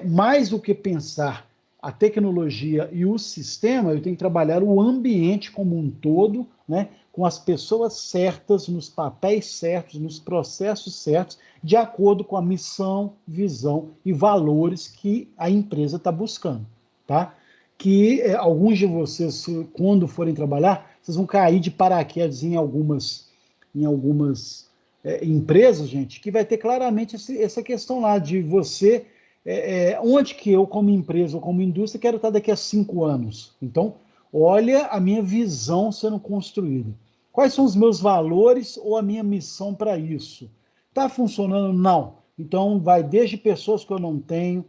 Mais do que pensar a tecnologia e o sistema, eu tenho que trabalhar o ambiente como um todo, né? Com as pessoas certas, nos papéis certos, nos processos certos, de acordo com a missão, visão e valores que a empresa está buscando, tá? Que alguns de vocês, quando forem trabalhar, vocês vão cair de paraquedas em algumas empresas, gente, que vai ter claramente essa questão lá de você, onde que eu, como empresa ou como indústria, quero estar daqui a 5 anos. Então, olha a minha visão sendo construída. Quais são os meus valores ou a minha missão para isso? Está funcionando? Não. Então, vai desde pessoas que eu não tenho,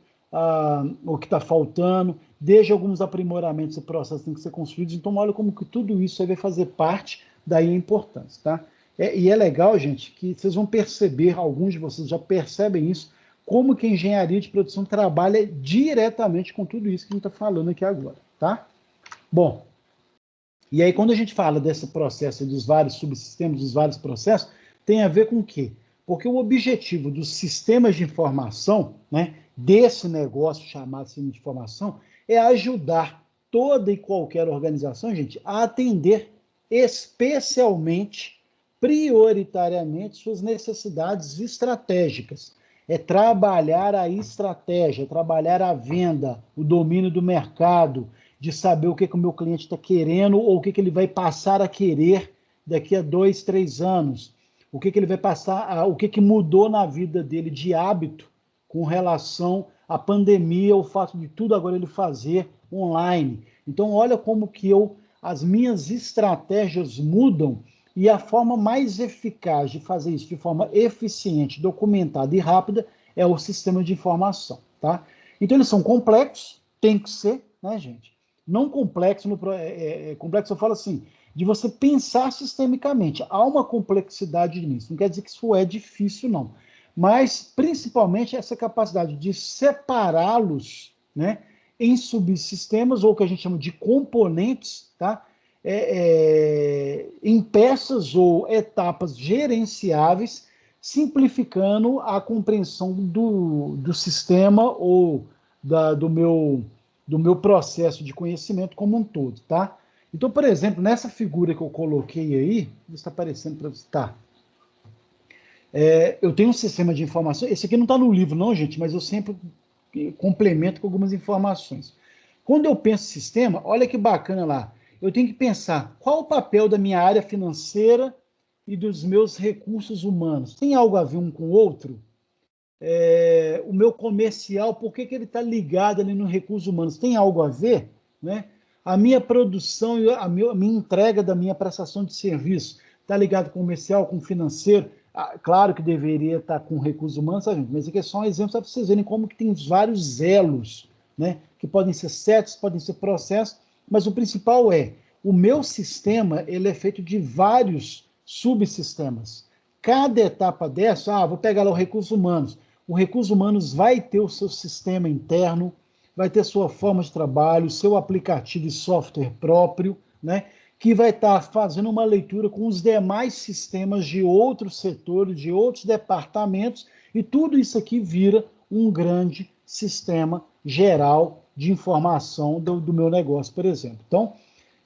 o que está faltando, desde alguns aprimoramentos e processos que têm que ser construídos. Então, olha como que tudo isso aí vai fazer parte, daí a importância, tá? E é legal, gente, que vocês vão perceber, alguns de vocês já percebem isso, como que a engenharia de produção trabalha diretamente com tudo isso que a gente está falando aqui agora, tá? Bom, e aí quando a gente fala desse processo, dos vários subsistemas, dos vários processos, tem a ver com o quê? Porque o objetivo dos sistemas de informação, né, desse negócio chamado sistema de informação, é ajudar toda e qualquer organização, gente, a atender especialmente, prioritariamente, suas necessidades estratégicas. É trabalhar a estratégia, trabalhar a venda, o domínio do mercado, de saber o que o meu cliente está querendo ou o que ele vai passar a querer daqui a 2, 3 anos. O que ele vai passar, o que mudou na vida dele de hábito com relação à pandemia, o fato de tudo agora ele fazer online. Então, olha como que as minhas estratégias mudam e a forma mais eficaz de fazer isso de forma eficiente, documentada e rápida é o sistema de informação, tá? Então, eles são complexos, tem que ser, né, gente? Não complexo, complexo eu falo assim, de você pensar sistemicamente. Há uma complexidade nisso, não quer dizer que isso é difícil, não. Mas, principalmente, essa capacidade de separá-los, né, em subsistemas, ou o que a gente chama de componentes, tá? Em peças ou etapas gerenciáveis, simplificando a compreensão do sistema ou do meu processo de conhecimento como um todo, tá? Então, por exemplo, nessa figura que eu coloquei aí, está aparecendo para você, tá? Eu tenho um sistema de informação, esse aqui não está no livro não, gente, mas eu sempre complemento com algumas informações. Quando eu penso em sistema, olha que bacana lá, eu tenho que pensar qual o papel da minha área financeira e dos meus recursos humanos. Tem algo a ver um com o outro? O meu comercial, por que ele está ligado ali no recursos humanos? Tem algo a ver? Né? A minha produção e a minha entrega da minha prestação de serviço está ligado com comercial, com financeiro? Claro que deveria estar com recursos humanos, sabe? Mas aqui é só um exemplo para vocês verem como que tem vários elos, né? Que podem ser setos, podem ser processos, mas o principal o meu sistema ele é feito de vários subsistemas. Cada etapa dessa, vou pegar lá o recursos humanos. O recursos humanos vai ter o seu sistema interno, vai ter sua forma de trabalho, seu aplicativo e software próprio, né? Que vai estar fazendo uma leitura com os demais sistemas de outros setores, de outros departamentos, e tudo isso aqui vira um grande sistema geral de informação do meu negócio, por exemplo. Então,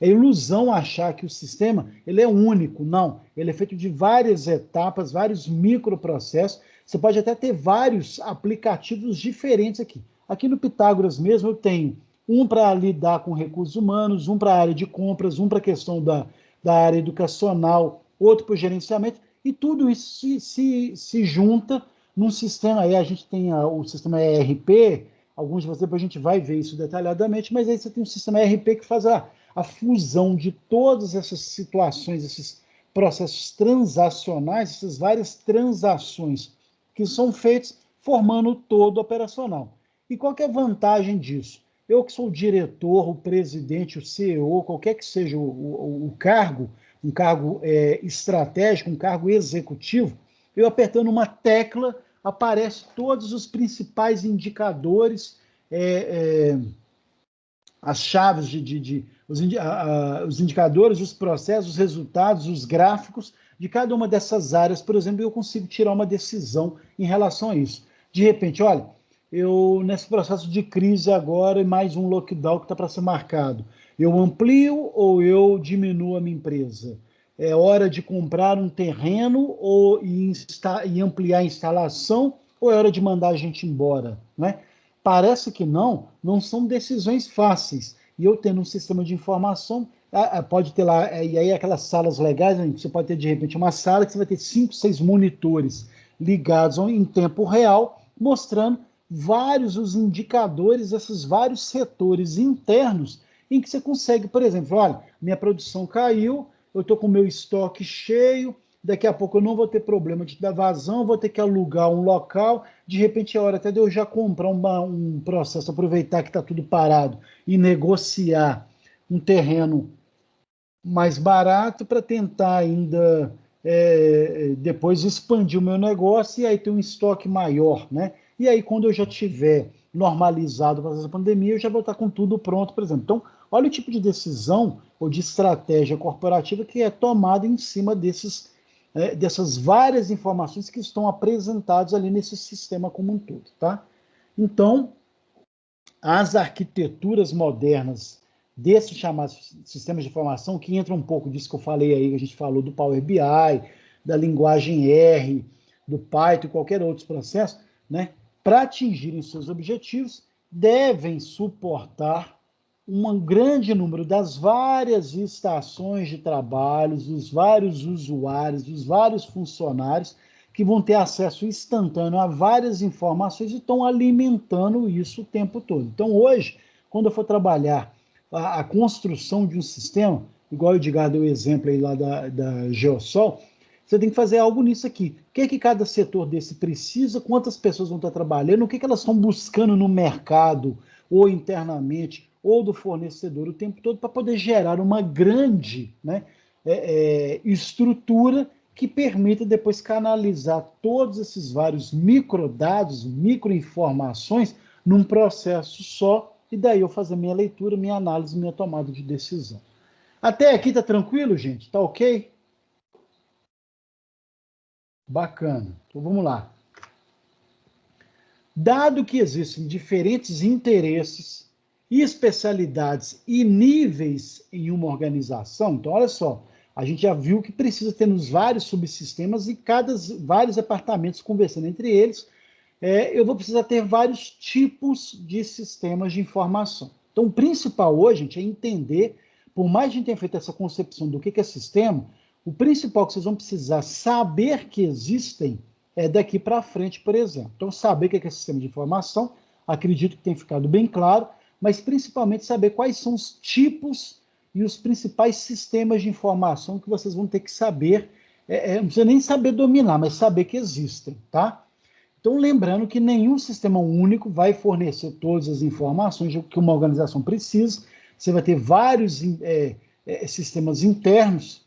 é ilusão achar que o sistema ele é único. Não, ele é feito de várias etapas, vários microprocessos. Você pode até ter vários aplicativos diferentes aqui. Aqui no Pitágoras mesmo eu tenho um para lidar com recursos humanos, um para a área de compras, um para a questão da área educacional, outro para o gerenciamento, e tudo isso se junta num sistema. Aí a gente tem o sistema ERP, alguns de vocês, depois a gente vai ver isso detalhadamente, mas aí você tem um sistema ERP que faz a fusão de todas essas situações, esses processos transacionais, essas várias transações que são feitas, formando o todo operacional. E qual que é a vantagem disso? Eu que sou o diretor, o presidente, o CEO, qualquer que seja o cargo, um cargo estratégico, um cargo executivo, eu apertando uma tecla, aparece todos os principais indicadores, as chaves os indicadores, os processos, os resultados, os gráficos de cada uma dessas áreas, por exemplo, eu consigo tirar uma decisão em relação a isso. De repente, olha, eu nesse processo de crise agora e mais um lockdown que está para ser marcado, eu amplio ou eu diminuo a minha empresa? É hora de comprar um terreno e ampliar a instalação ou é hora de mandar a gente embora? Né? Parece que não são decisões fáceis. E eu tendo um sistema de informação, pode ter lá, e aí aquelas salas legais, você pode ter de repente uma sala que você vai ter 5, 6 monitores ligados em tempo real, mostrando vários os indicadores, esses vários setores internos, em que você consegue, por exemplo, olha, minha produção caiu, eu estou com o meu estoque cheio, daqui a pouco eu não vou ter problema de dar vazão, vou ter que alugar um local, de repente é hora até de eu já comprar um processo, aproveitar que está tudo parado e negociar um terreno mais barato para tentar ainda depois expandir o meu negócio e aí ter um estoque maior, né? E aí quando eu já tiver normalizado para essa pandemia, eu já vou estar com tudo pronto, por exemplo. Então, olha o tipo de decisão ou de estratégia corporativa que é tomada em cima dessas várias informações que estão apresentadas ali nesse sistema como um todo, tá? Então, as arquiteturas modernas desses chamados sistemas de informação, que entra um pouco disso que eu falei aí, que a gente falou do Power BI, da linguagem R, do Python e qualquer outro processo, né, para atingirem seus objetivos, devem suportar um grande número das várias estações de trabalho, dos vários usuários, dos vários funcionários que vão ter acesso instantâneo a várias informações e estão alimentando isso o tempo todo. Então, hoje, quando eu for trabalhar a construção de um sistema, igual o Edgar deu o exemplo aí lá da Geosol, você tem que fazer algo nisso aqui. O que é que cada setor desse precisa, quantas pessoas vão estar trabalhando, o que é que elas estão buscando no mercado, ou internamente, ou do fornecedor o tempo todo, para poder gerar uma grande, né, estrutura que permita depois canalizar todos esses vários microdados, microinformações, num processo só, e daí eu fazer minha leitura, minha análise, minha tomada de decisão. Até aqui tá tranquilo, gente? Tá ok? Bacana. Então vamos lá. Dado que existem diferentes interesses, especialidades e níveis em uma organização, então olha só, a gente já viu que precisa ter nos vários subsistemas e vários departamentos conversando entre eles, eu vou precisar ter vários tipos de sistemas de informação. Então, o principal hoje, gente, é entender, por mais que a gente tenha feito essa concepção do que é sistema, o principal que vocês vão precisar saber que existem daqui para frente, por exemplo. Então, saber o que é sistema de informação, acredito que tenha ficado bem claro, mas principalmente saber quais são os tipos e os principais sistemas de informação que vocês vão ter que saber, não precisa nem saber dominar, mas saber que existem, tá? Então, lembrando que nenhum sistema único vai fornecer todas as informações que uma organização precisa. Você vai ter vários sistemas internos,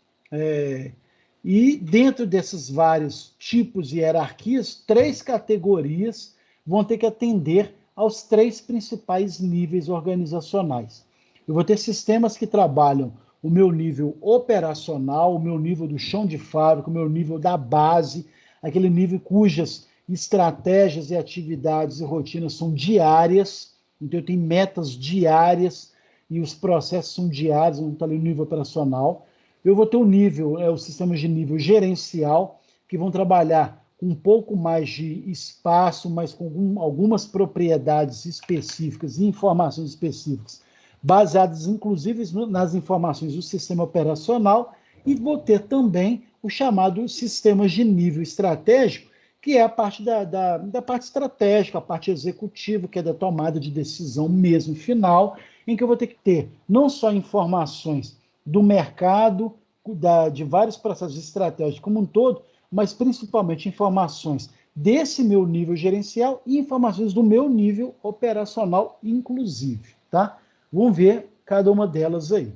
e dentro desses vários tipos e hierarquias, 3 categorias vão ter que atender aos 3 principais níveis organizacionais. Eu vou ter sistemas que trabalham o meu nível operacional, o meu nível do chão de fábrica, o meu nível da base, aquele nível cujas estratégias e atividades e rotinas são diárias, então eu tenho metas diárias e os processos são diários, não está ali no nível operacional. Eu vou ter os sistemas de nível gerencial, que vão trabalhar com um pouco mais de espaço, mas com algumas propriedades específicas e informações específicas, baseadas inclusive nas informações do sistema operacional, e vou ter também o chamado sistemas de nível estratégico, que é a parte da parte estratégica, a parte executiva, que é da tomada de decisão mesmo final, em que eu vou ter que ter não só informações do mercado, de vários processos estratégicos como um todo, mas principalmente informações desse meu nível gerencial e informações do meu nível operacional, inclusive, tá? Vamos ver cada uma delas aí.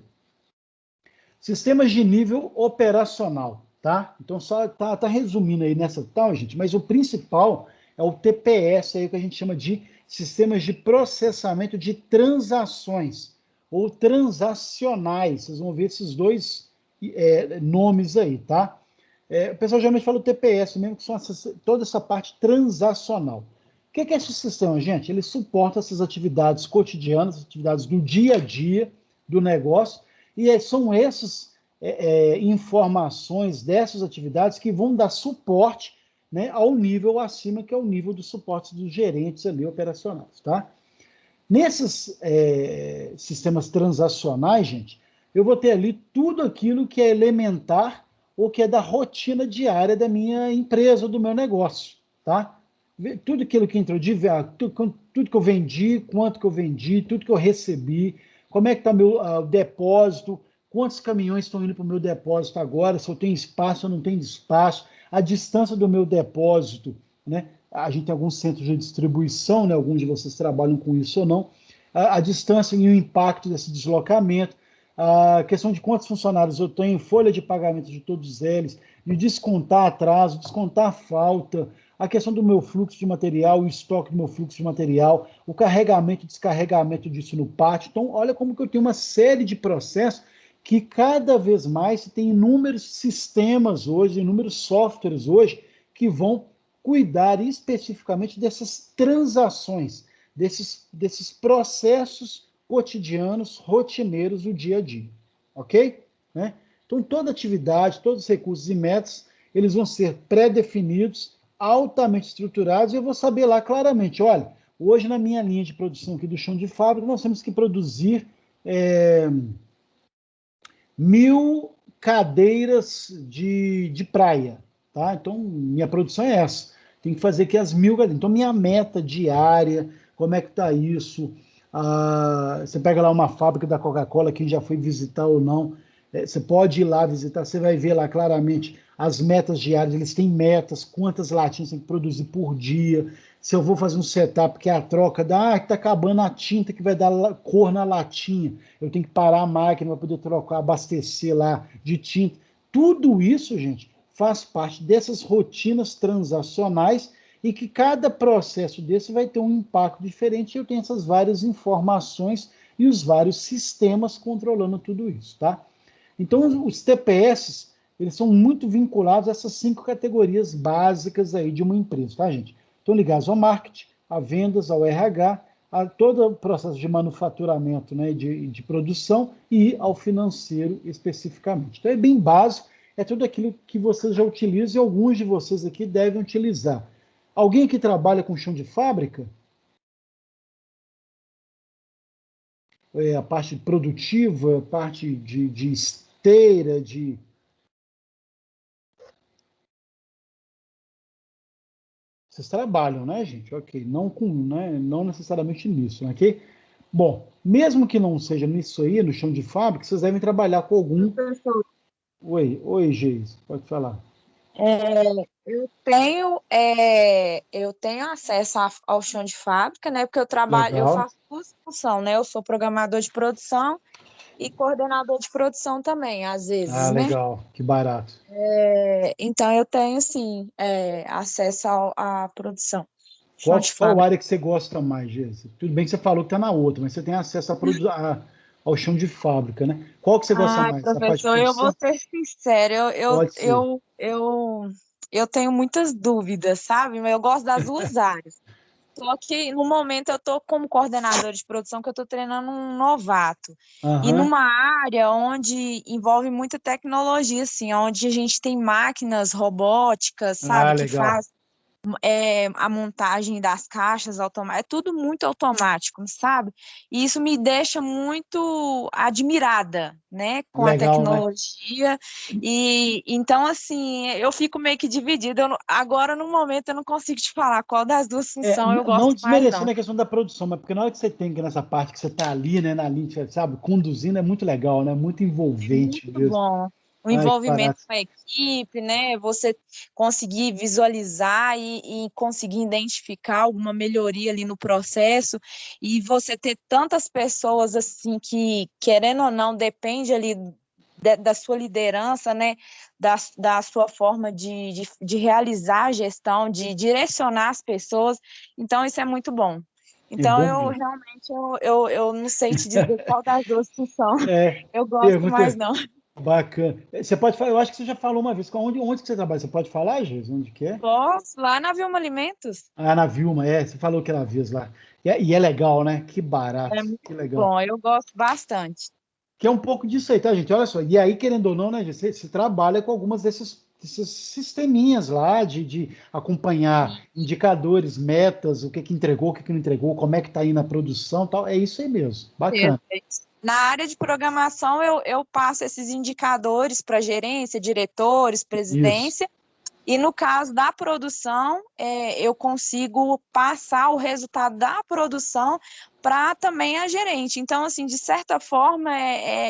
Sistemas de nível operacional, tá? Então, só tá resumindo aí nessa tal, gente, mas o principal é o TPS, aí que a gente chama de sistemas de processamento de transações, ou transacionais. Vocês vão ver esses dois nomes aí, tá? O pessoal geralmente fala o TPS mesmo, que são toda essa parte transacional. O que é esse sistema, gente? Ele suporta essas atividades cotidianas, atividades do dia a dia do negócio, e são essas informações dessas atividades que vão dar suporte, né, ao nível acima, que é o nível do suporte dos gerentes ali operacionais, tá? Nesses sistemas transacionais, gente, eu vou ter ali tudo aquilo que é elementar ou que é da rotina diária da minha empresa, do meu negócio, tá? Tudo aquilo que entrou, tudo que eu vendi, quanto que eu vendi, tudo que eu recebi, como é que está o depósito, quantos caminhões estão indo para o meu depósito agora, se eu tenho espaço ou não tenho espaço, a distância do meu depósito, né? A gente tem alguns centros de distribuição, né? Alguns de vocês trabalham com isso ou não, a distância e o impacto desse deslocamento, a questão de quantos funcionários eu tenho, folha de pagamento de todos eles, de descontar atraso, descontar falta, a questão do meu fluxo de material, o estoque do meu fluxo de material, o carregamento e descarregamento disso no pátio. Então, olha como que eu tenho uma série de processos que cada vez mais tem inúmeros sistemas hoje, inúmeros softwares hoje, que vão cuidar especificamente dessas transações, desses processos cotidianos, rotineiros do dia a dia, ok? Né? Então, toda atividade, todos os recursos e metas, eles vão ser pré-definidos, altamente estruturados, e eu vou saber lá claramente, olha, hoje na minha linha de produção aqui do chão de fábrica, nós temos que produzir 1.000 cadeiras de praia, tá? Então, minha produção é essa. Tem que fazer aqui as 1.000 cadeiras. Então, minha meta diária, como é que está isso? Você pega lá uma fábrica da Coca-Cola, quem já foi visitar ou não, você pode ir lá visitar, você vai ver lá claramente as metas diárias, eles têm metas, quantas latinhas tem que produzir por dia, se eu vou fazer um setup que é a troca que está acabando a tinta que vai dar cor na latinha, eu tenho que parar a máquina para poder trocar, abastecer lá de tinta. Tudo isso, gente, faz parte dessas rotinas transacionais e que cada processo desse vai ter um impacto diferente. Eu tenho essas várias informações e os vários sistemas controlando tudo isso, tá? Então, os TPS, eles são muito vinculados a essas 5 categorias básicas aí de uma empresa, tá, gente? Estão ligados ao marketing, a vendas, ao RH, a todo o processo de manufaturamento, né, de produção e ao financeiro especificamente. Então, é bem básico, é tudo aquilo que vocês já utilizam e alguns de vocês aqui devem utilizar. Alguém que trabalha com chão de fábrica? A parte produtiva, a parte de esteira, Vocês trabalham, né, gente? Ok, não necessariamente nisso, ok? Bom, mesmo que não seja nisso aí, no chão de fábrica, vocês devem trabalhar com algum... Professor, Oi, Geis, pode falar. eu tenho acesso ao chão de fábrica, né? Porque eu Legal. faço duas funções, né? Eu sou programador de produção e coordenador de produção também, às vezes, né? Legal, que barato. Então eu tenho, sim, acesso à produção. Chão de Qual fábrica. área que você gosta mais, Geis? Tudo bem que você falou que está na outra, mas você tem acesso ao chão de fábrica, né? Qual que você gosta Ai, mais? A parte de professor, eu vou produção? ser sincera, Pode ser. eu tenho muitas dúvidas, sabe? Mas eu gosto das duas áreas. Só que no momento eu estou como coordenadora de produção, que eu estou treinando um novato. E Aham. numa área onde envolve muita tecnologia, assim, onde a gente tem máquinas robóticas, sabe, que Legal. faz a montagem das caixas automáticas, é tudo muito automático, sabe? E isso me deixa muito admirada, né, com a Legal, né? tecnologia. E então, assim, eu fico meio que dividida. Agora, no momento, eu não consigo te falar qual das duas funções eu Não gosto mais, não. desmerecendo a questão da produção, mas porque na hora que você tem que nessa parte que você está ali, né, na linha, sabe, conduzindo é muito legal, né? Muito É envolvente muito mesmo. bom. O Ai, que envolvimento barato. com a equipe, né? Você conseguir visualizar e conseguir identificar alguma melhoria ali no processo, e você ter tantas pessoas assim que, querendo ou não, depende ali da sua liderança, né? Da sua forma de realizar a gestão, de direcionar as pessoas. Então, isso é muito bom. É Então, bom eu mesmo. realmente eu não sei te dizer qual das duas funções eu gosto mais, Pergunta não. bacana. Você pode falar, eu acho que você já falou uma vez, onde que você trabalha? Você pode falar, Jesus, onde que é? Posso, lá na Vilma Alimentos. Na Vilma, você falou que era vez lá. E é legal, né? Que É barato, muito que legal. bom, eu gosto bastante. Que é um pouco disso aí, tá, gente? Olha só, e aí, querendo ou não, né, gente, você trabalha com algumas esses sisteminhas lá de acompanhar indicadores, metas, o que entregou, o que não entregou, como é que está aí na produção, tal. É isso aí mesmo. Bacana. Na área de programação, eu passo esses indicadores para gerência, diretores, presidência. Isso. E no caso da produção, eu consigo passar o resultado da produção para também a gerente. Então, assim, de certa forma,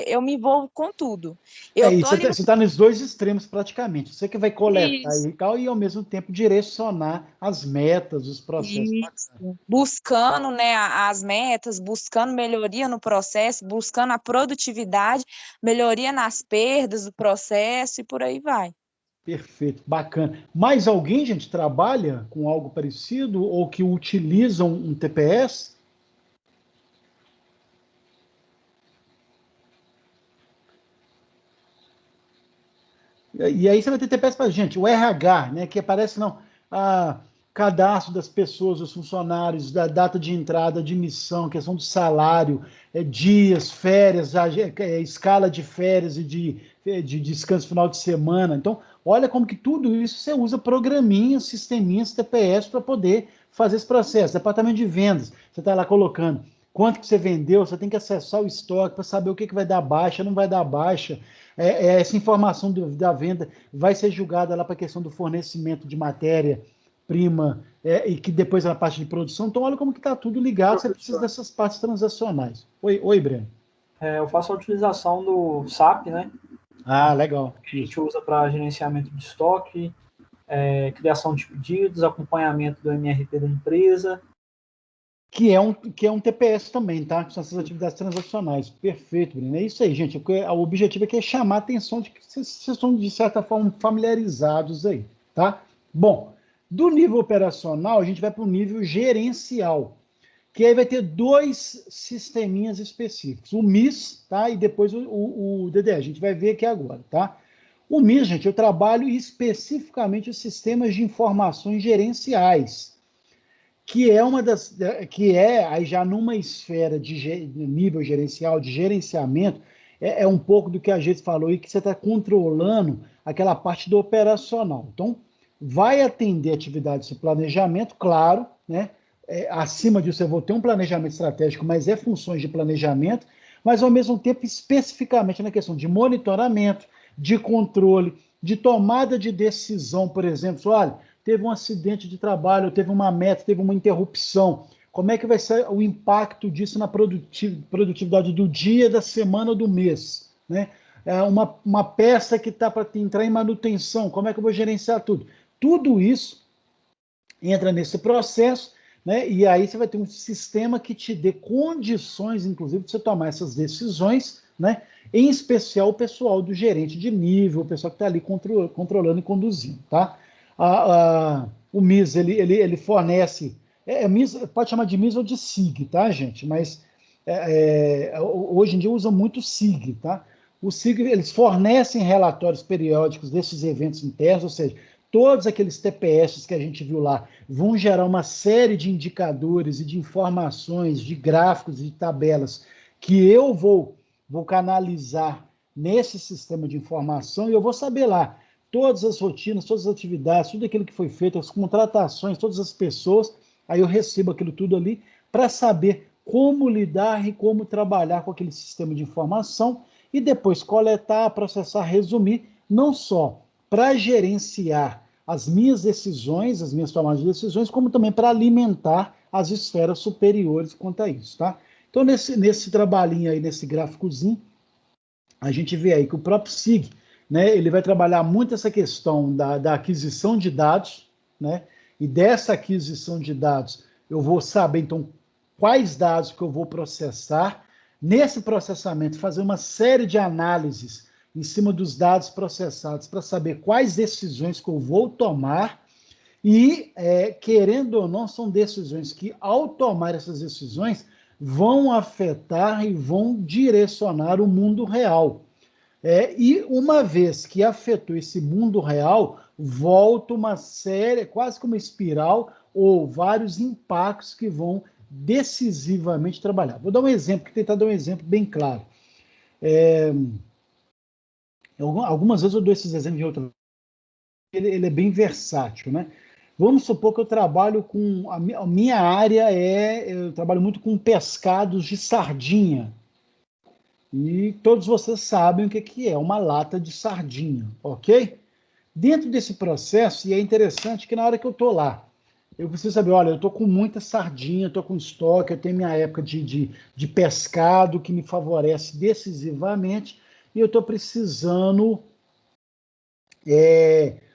eu me envolvo com tudo. Você está nos dois extremos praticamente. Você que vai coletar e tal, e ao mesmo tempo direcionar as metas, os processos. Isso. Buscando, né, as metas, buscando melhoria no processo, buscando a produtividade, melhoria nas perdas do processo e por aí vai. Perfeito, bacana. Mais alguém, gente, trabalha com algo parecido ou que utiliza um TPS? E aí você vai ter TPS para gente, o RH, né, que aparece não, cadastro das pessoas, dos funcionários, da data de entrada, de missão, questão do salário, dias, férias, escala de férias e de descanso final de semana. Então, olha como que tudo isso você usa programinhas, sisteminhas, TPS para poder fazer esse processo. Departamento de vendas, você está lá colocando quanto que você vendeu, você tem que acessar o estoque para saber o que vai dar baixa, não vai dar baixa. Essa informação da venda vai ser julgada lá para a questão do fornecimento de matéria-prima e que depois é a parte de produção. Então, olha como que está tudo ligado, você precisa dessas partes transacionais. Oi, Breno. Eu faço a utilização do SAP, né? Legal. Que a gente usa para gerenciamento de estoque, criação de pedidos, acompanhamento do MRP da empresa. Que é um TPS também, tá? Que são essas atividades transacionais. Perfeito, Breno. É isso aí, gente. O objetivo aqui é chamar a atenção de que vocês estão, de certa forma, familiarizados aí, tá? Bom, do nível operacional, a gente vai para o nível gerencial, que aí vai ter dois sisteminhas específicos. O MIS, tá? E depois o DDE. A gente vai ver aqui agora, tá? O MIS, gente, eu trabalho especificamente os sistemas de informações gerenciais, que é aí já numa esfera de nível gerencial, de gerenciamento, é um pouco do que a gente falou aí, que você está controlando aquela parte do operacional. Então, vai atender atividades de planejamento, claro, né? Acima disso, eu vou ter um planejamento estratégico, mas funções de planejamento, mas ao mesmo tempo, especificamente na questão de monitoramento, de controle, de tomada de decisão, por exemplo, olha, teve um acidente de trabalho, teve uma meta, teve uma interrupção. Como é que vai ser o impacto disso na produtividade do dia, da semana, do mês? Né? Uma peça que está para entrar em manutenção, como é que eu vou gerenciar tudo? Tudo isso entra nesse processo, né? E aí você vai ter um sistema que te dê condições, inclusive, de você tomar essas decisões, né? Em especial o pessoal do gerente de nível, o pessoal que está ali controlando e conduzindo, tá? O MIS, ele fornece, MIS, pode chamar de MIS ou de SIG, tá, gente? Mas hoje em dia usa muito SIG, tá? O SIG, eles fornecem relatórios periódicos desses eventos internos, ou seja, todos aqueles TPS que a gente viu lá vão gerar uma série de indicadores e de informações, de gráficos e de tabelas que eu vou canalizar nesse sistema de informação e eu vou saber lá todas as rotinas, todas as atividades, tudo aquilo que foi feito, as contratações, todas as pessoas, aí eu recebo aquilo tudo ali para saber como lidar e como trabalhar com aquele sistema de informação e depois coletar, processar, resumir, não só para gerenciar as minhas decisões, as minhas tomadas de decisões, como também para alimentar as esferas superiores quanto a isso, tá? Então, nesse trabalhinho aí, nesse gráficozinho, a gente vê aí que o próprio SIG, né, ele vai trabalhar muito essa questão da aquisição de dados, né? E dessa aquisição de dados, eu vou saber, então, quais dados que eu vou processar. Nesse processamento, fazer uma série de análises em cima dos dados processados para saber quais decisões que eu vou tomar e, querendo ou não, são decisões que, ao tomar essas decisões, vão afetar e vão direcionar o mundo real. E uma vez que afetou esse mundo real, volta uma série, quase como uma espiral, ou vários impactos que vão decisivamente trabalhar. Vou dar um exemplo, tentar dar um exemplo bem claro. Algumas vezes eu dou esses exemplos de outra ele é bem versátil, né? Vamos supor que eu trabalho com... A minha área eu trabalho muito com pescados de sardinha. E todos vocês sabem o que é uma lata de sardinha, ok? Dentro desse processo, e é interessante que na hora que eu estou lá, eu preciso saber, olha, eu estou com muita sardinha, estou com estoque, eu tenho minha época de pescado que me favorece decisivamente, e eu estou precisando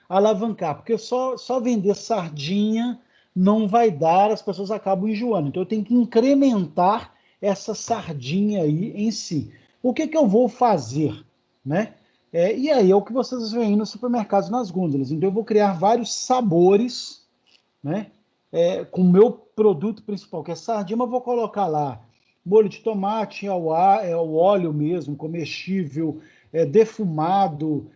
alavancar, porque só vender sardinha não vai dar, as pessoas acabam enjoando. Então eu tenho que incrementar essa sardinha aí em si. O que eu vou fazer, né? E aí é o que vocês veem nos supermercados, nas gôndolas. Então eu vou criar vários sabores, né? Com o meu produto principal, que é sardinha, mas vou colocar lá molho de tomate, o óleo mesmo, comestível, defumado,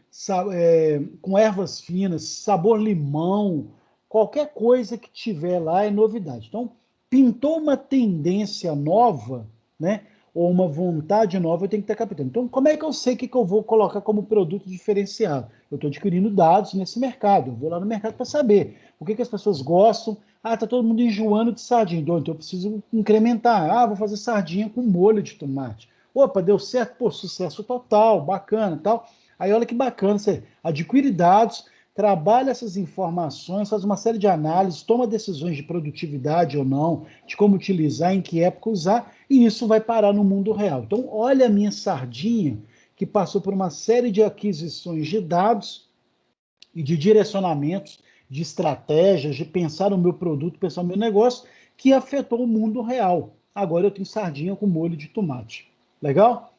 com ervas finas, sabor limão, qualquer coisa que tiver lá é novidade. Então, pintou uma tendência nova, né? Ou uma vontade nova, eu tenho que estar captando. Então, como é que eu sei o que eu vou colocar como produto diferenciado? Eu estou adquirindo dados nesse mercado, eu vou lá no mercado para saber o que as pessoas gostam. Ah, está todo mundo enjoando de sardinha, então eu preciso incrementar. Ah, vou fazer sardinha com molho de tomate. Opa, deu certo, pô, sucesso total, bacana, tal. Aí olha que bacana, você adquire dados, trabalha essas informações, faz uma série de análises, toma decisões de produtividade ou não, de como utilizar, em que época usar, e isso vai parar no mundo real. Então, olha a minha sardinha, que passou por uma série de aquisições de dados e de direcionamentos, de estratégias, de pensar no meu produto, pensar no meu negócio, que afetou o mundo real. Agora eu tenho sardinha com molho de tomate. Legal?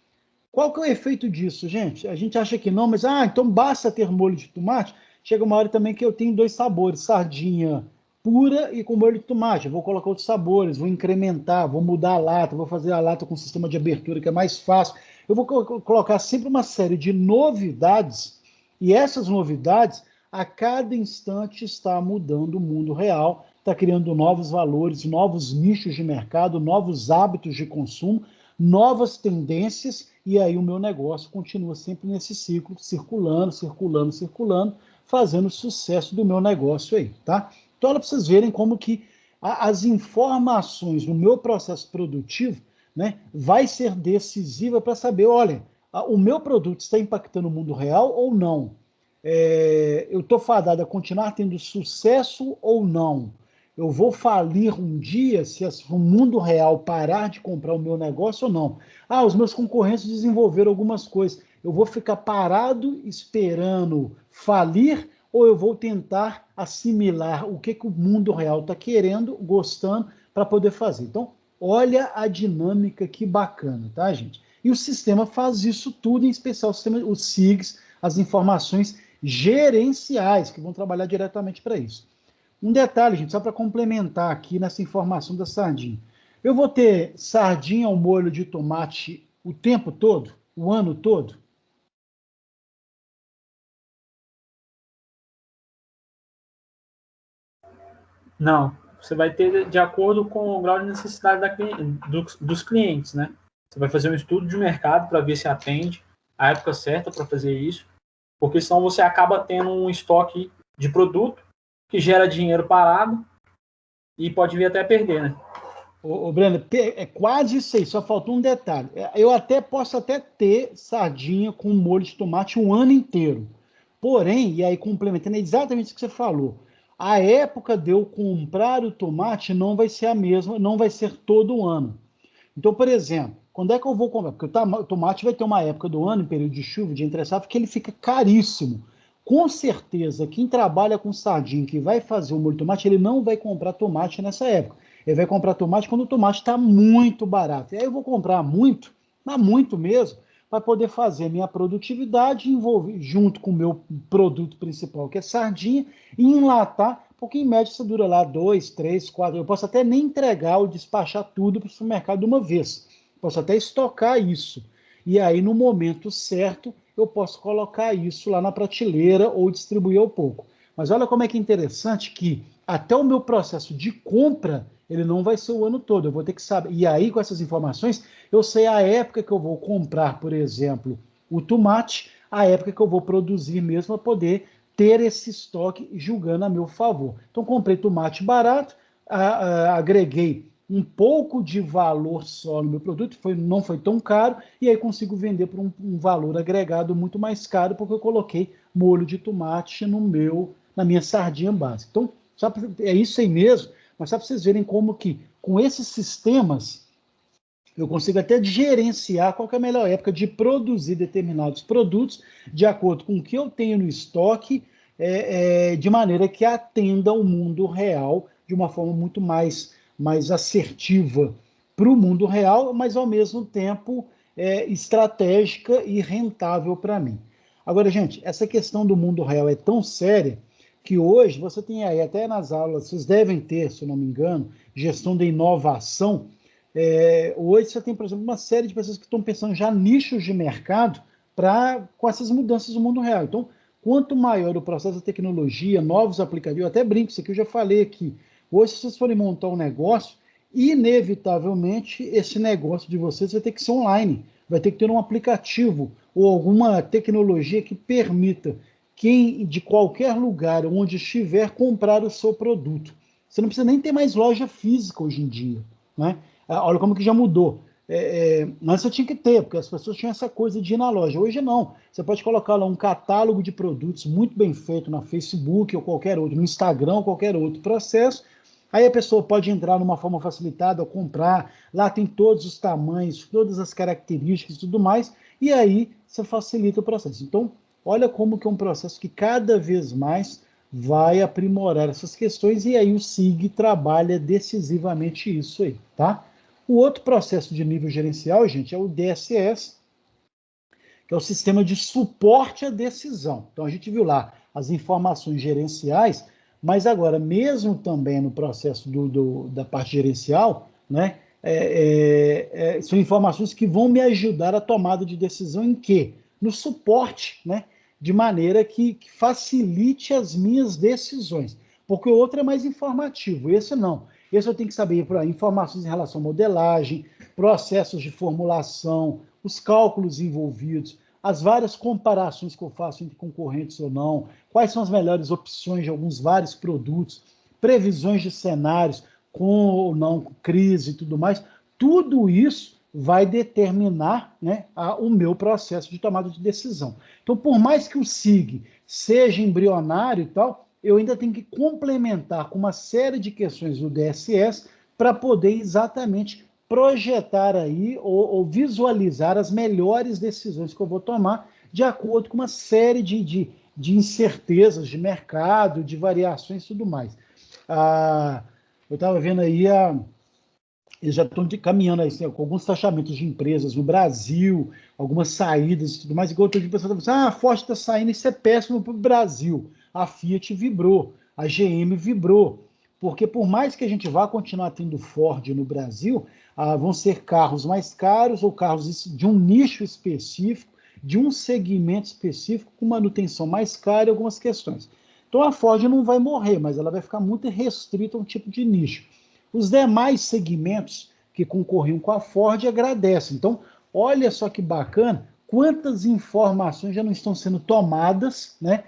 Qual que é o efeito disso, gente? A gente acha que não, mas então basta ter molho de tomate. Chega uma hora também que eu tenho 2 sabores, sardinha pura e com molho de tomate. Eu vou colocar outros sabores, vou incrementar, vou mudar a lata, vou fazer a lata com sistema de abertura que é mais fácil. Eu vou colocar sempre uma série de novidades, e essas novidades, a cada instante, está mudando o mundo real, está criando novos valores, novos nichos de mercado, novos hábitos de consumo, novas tendências, e aí o meu negócio continua sempre nesse ciclo, circulando, circulando, circulando, fazendo o sucesso do meu negócio aí, tá? Então, olha para vocês verem como que as informações no meu processo produtivo, né, vai ser decisiva para saber, olha, o meu produto está impactando o mundo real ou não? Eu estou fadado a continuar tendo sucesso ou não? Eu vou falir um dia se o mundo real parar de comprar o meu negócio ou não? Os meus concorrentes desenvolveram algumas coisas. Eu vou ficar parado esperando falir ou eu vou tentar assimilar o que o mundo real está querendo, gostando, para poder fazer? Então, olha a dinâmica que bacana, tá, gente? E o sistema faz isso tudo, em especial os SIGs, as informações gerenciais, que vão trabalhar diretamente para isso. Um detalhe, gente, só para complementar aqui nessa informação da sardinha. Eu vou ter sardinha ao molho de tomate o tempo todo? O ano todo? Não. Você vai ter de acordo com o grau de necessidade dos clientes, né? Você vai fazer um estudo de mercado para ver se atende a época certa para fazer isso, porque senão você acaba tendo um estoque de produto que gera dinheiro parado e pode vir até perder, né? Brenda, é quase isso aí, só faltou um detalhe. Eu posso até ter sardinha com molho de tomate um ano inteiro. Porém, e aí complementando, é exatamente isso que você falou. A época de eu comprar o tomate não vai ser a mesma, não vai ser todo ano. Então, por exemplo, quando é que eu vou comprar? Porque o tomate vai ter uma época do ano, em período de chuva, de entre safra, que ele fica caríssimo. Com certeza, quem trabalha com sardinha, que vai fazer o molho de tomate, ele não vai comprar tomate nessa época. Ele vai comprar tomate quando o tomate está muito barato. E aí eu vou comprar muito, mas muito mesmo, para poder fazer minha produtividade, envolver junto com o meu produto principal, que é sardinha, e enlatar, porque em média isso dura lá 2, 3, 4. Eu posso até nem entregar ou despachar tudo para o supermercado de uma vez. Posso até estocar isso. E aí, no momento certo, eu posso colocar isso lá na prateleira ou distribuir ao pouco. Mas olha como é que é interessante que até o meu processo de compra, ele não vai ser o ano todo. Eu vou ter que saber. E aí, com essas informações, eu sei a época que eu vou comprar, por exemplo, o tomate, a época que eu vou produzir mesmo para poder ter esse estoque julgando a meu favor. Então, comprei tomate barato, agreguei um pouco de valor só no meu produto, não foi tão caro, e aí consigo vender por um valor agregado muito mais caro, porque eu coloquei molho de tomate na minha sardinha básica. Então, é isso aí mesmo, mas só para vocês verem como que, com esses sistemas, eu consigo até gerenciar qual que é a melhor época de produzir determinados produtos de acordo com o que eu tenho no estoque, de maneira que atenda ao mundo real de uma forma muito mais assertiva para o mundo real, mas ao mesmo tempo estratégica e rentável para mim. Agora, gente, essa questão do mundo real é tão séria que hoje você tem aí, até nas aulas, vocês devem ter, se eu não me engano, gestão da inovação. Hoje você tem, por exemplo, uma série de pessoas que estão pensando já nichos de mercado com essas mudanças do mundo real. Então, quanto maior o processo de tecnologia, novos aplicativos, eu até brinco, isso aqui eu já falei aqui. Hoje, se vocês forem montar um negócio, inevitavelmente, esse negócio de vocês vai ter que ser online, vai ter que ter um aplicativo ou alguma tecnologia que permita quem, de qualquer lugar, onde estiver, comprar o seu produto. Você não precisa nem ter mais loja física hoje em dia, né? Olha como que já mudou. Antes você tinha que ter, porque as pessoas tinham essa coisa de ir na loja. Hoje não. Você pode colocar lá um catálogo de produtos muito bem feito na Facebook ou qualquer outro, no Instagram ou qualquer outro processo. Aí a pessoa pode entrar numa forma facilitada, comprar. Lá tem todos os tamanhos, todas as características e tudo mais. E aí você facilita o processo. Então, olha como que é um processo que cada vez mais vai aprimorar essas questões. E aí o SIG trabalha decisivamente isso aí, tá? O outro processo de nível gerencial, gente, é o DSS, que é o sistema de suporte à decisão. Então, a gente viu lá as informações gerenciais, mas agora, mesmo também no processo da parte gerencial, né, são informações que vão me ajudar a tomada de decisão em quê? No suporte, né, de maneira que facilite as minhas decisões. Porque o outro é mais informativo, esse não. Esse eu tenho que saber informações em relação à modelagem, processos de formulação, os cálculos envolvidos, as várias comparações que eu faço entre concorrentes ou não, quais são as melhores opções de vários produtos, previsões de cenários com ou não com crise e tudo mais. Tudo isso vai determinar, né, o meu processo de tomada de decisão. Então, por mais que o SIG seja embrionário e tal, eu ainda tenho que complementar com uma série de questões do DSS para poder exatamente projetar aí ou visualizar as melhores decisões que eu vou tomar de acordo com uma série de incertezas de mercado, de variações e tudo mais. Eu estava vendo aí, eles já estão caminhando aí, assim, com alguns taxamentos de empresas no Brasil, algumas saídas e tudo mais, igual todo dia pessoal está falando, a Ford está saindo, isso é péssimo para o Brasil. A Fiat vibrou, a GM vibrou, porque por mais que a gente vá continuar tendo Ford no Brasil, vão ser carros mais caros ou carros de um nicho específico, de um segmento específico, com manutenção mais cara e algumas questões. Então a Ford não vai morrer, mas ela vai ficar muito restrita a um tipo de nicho. Os demais segmentos que concorriam com a Ford agradecem. Então, olha só que bacana, quantas informações já não estão sendo tomadas, né?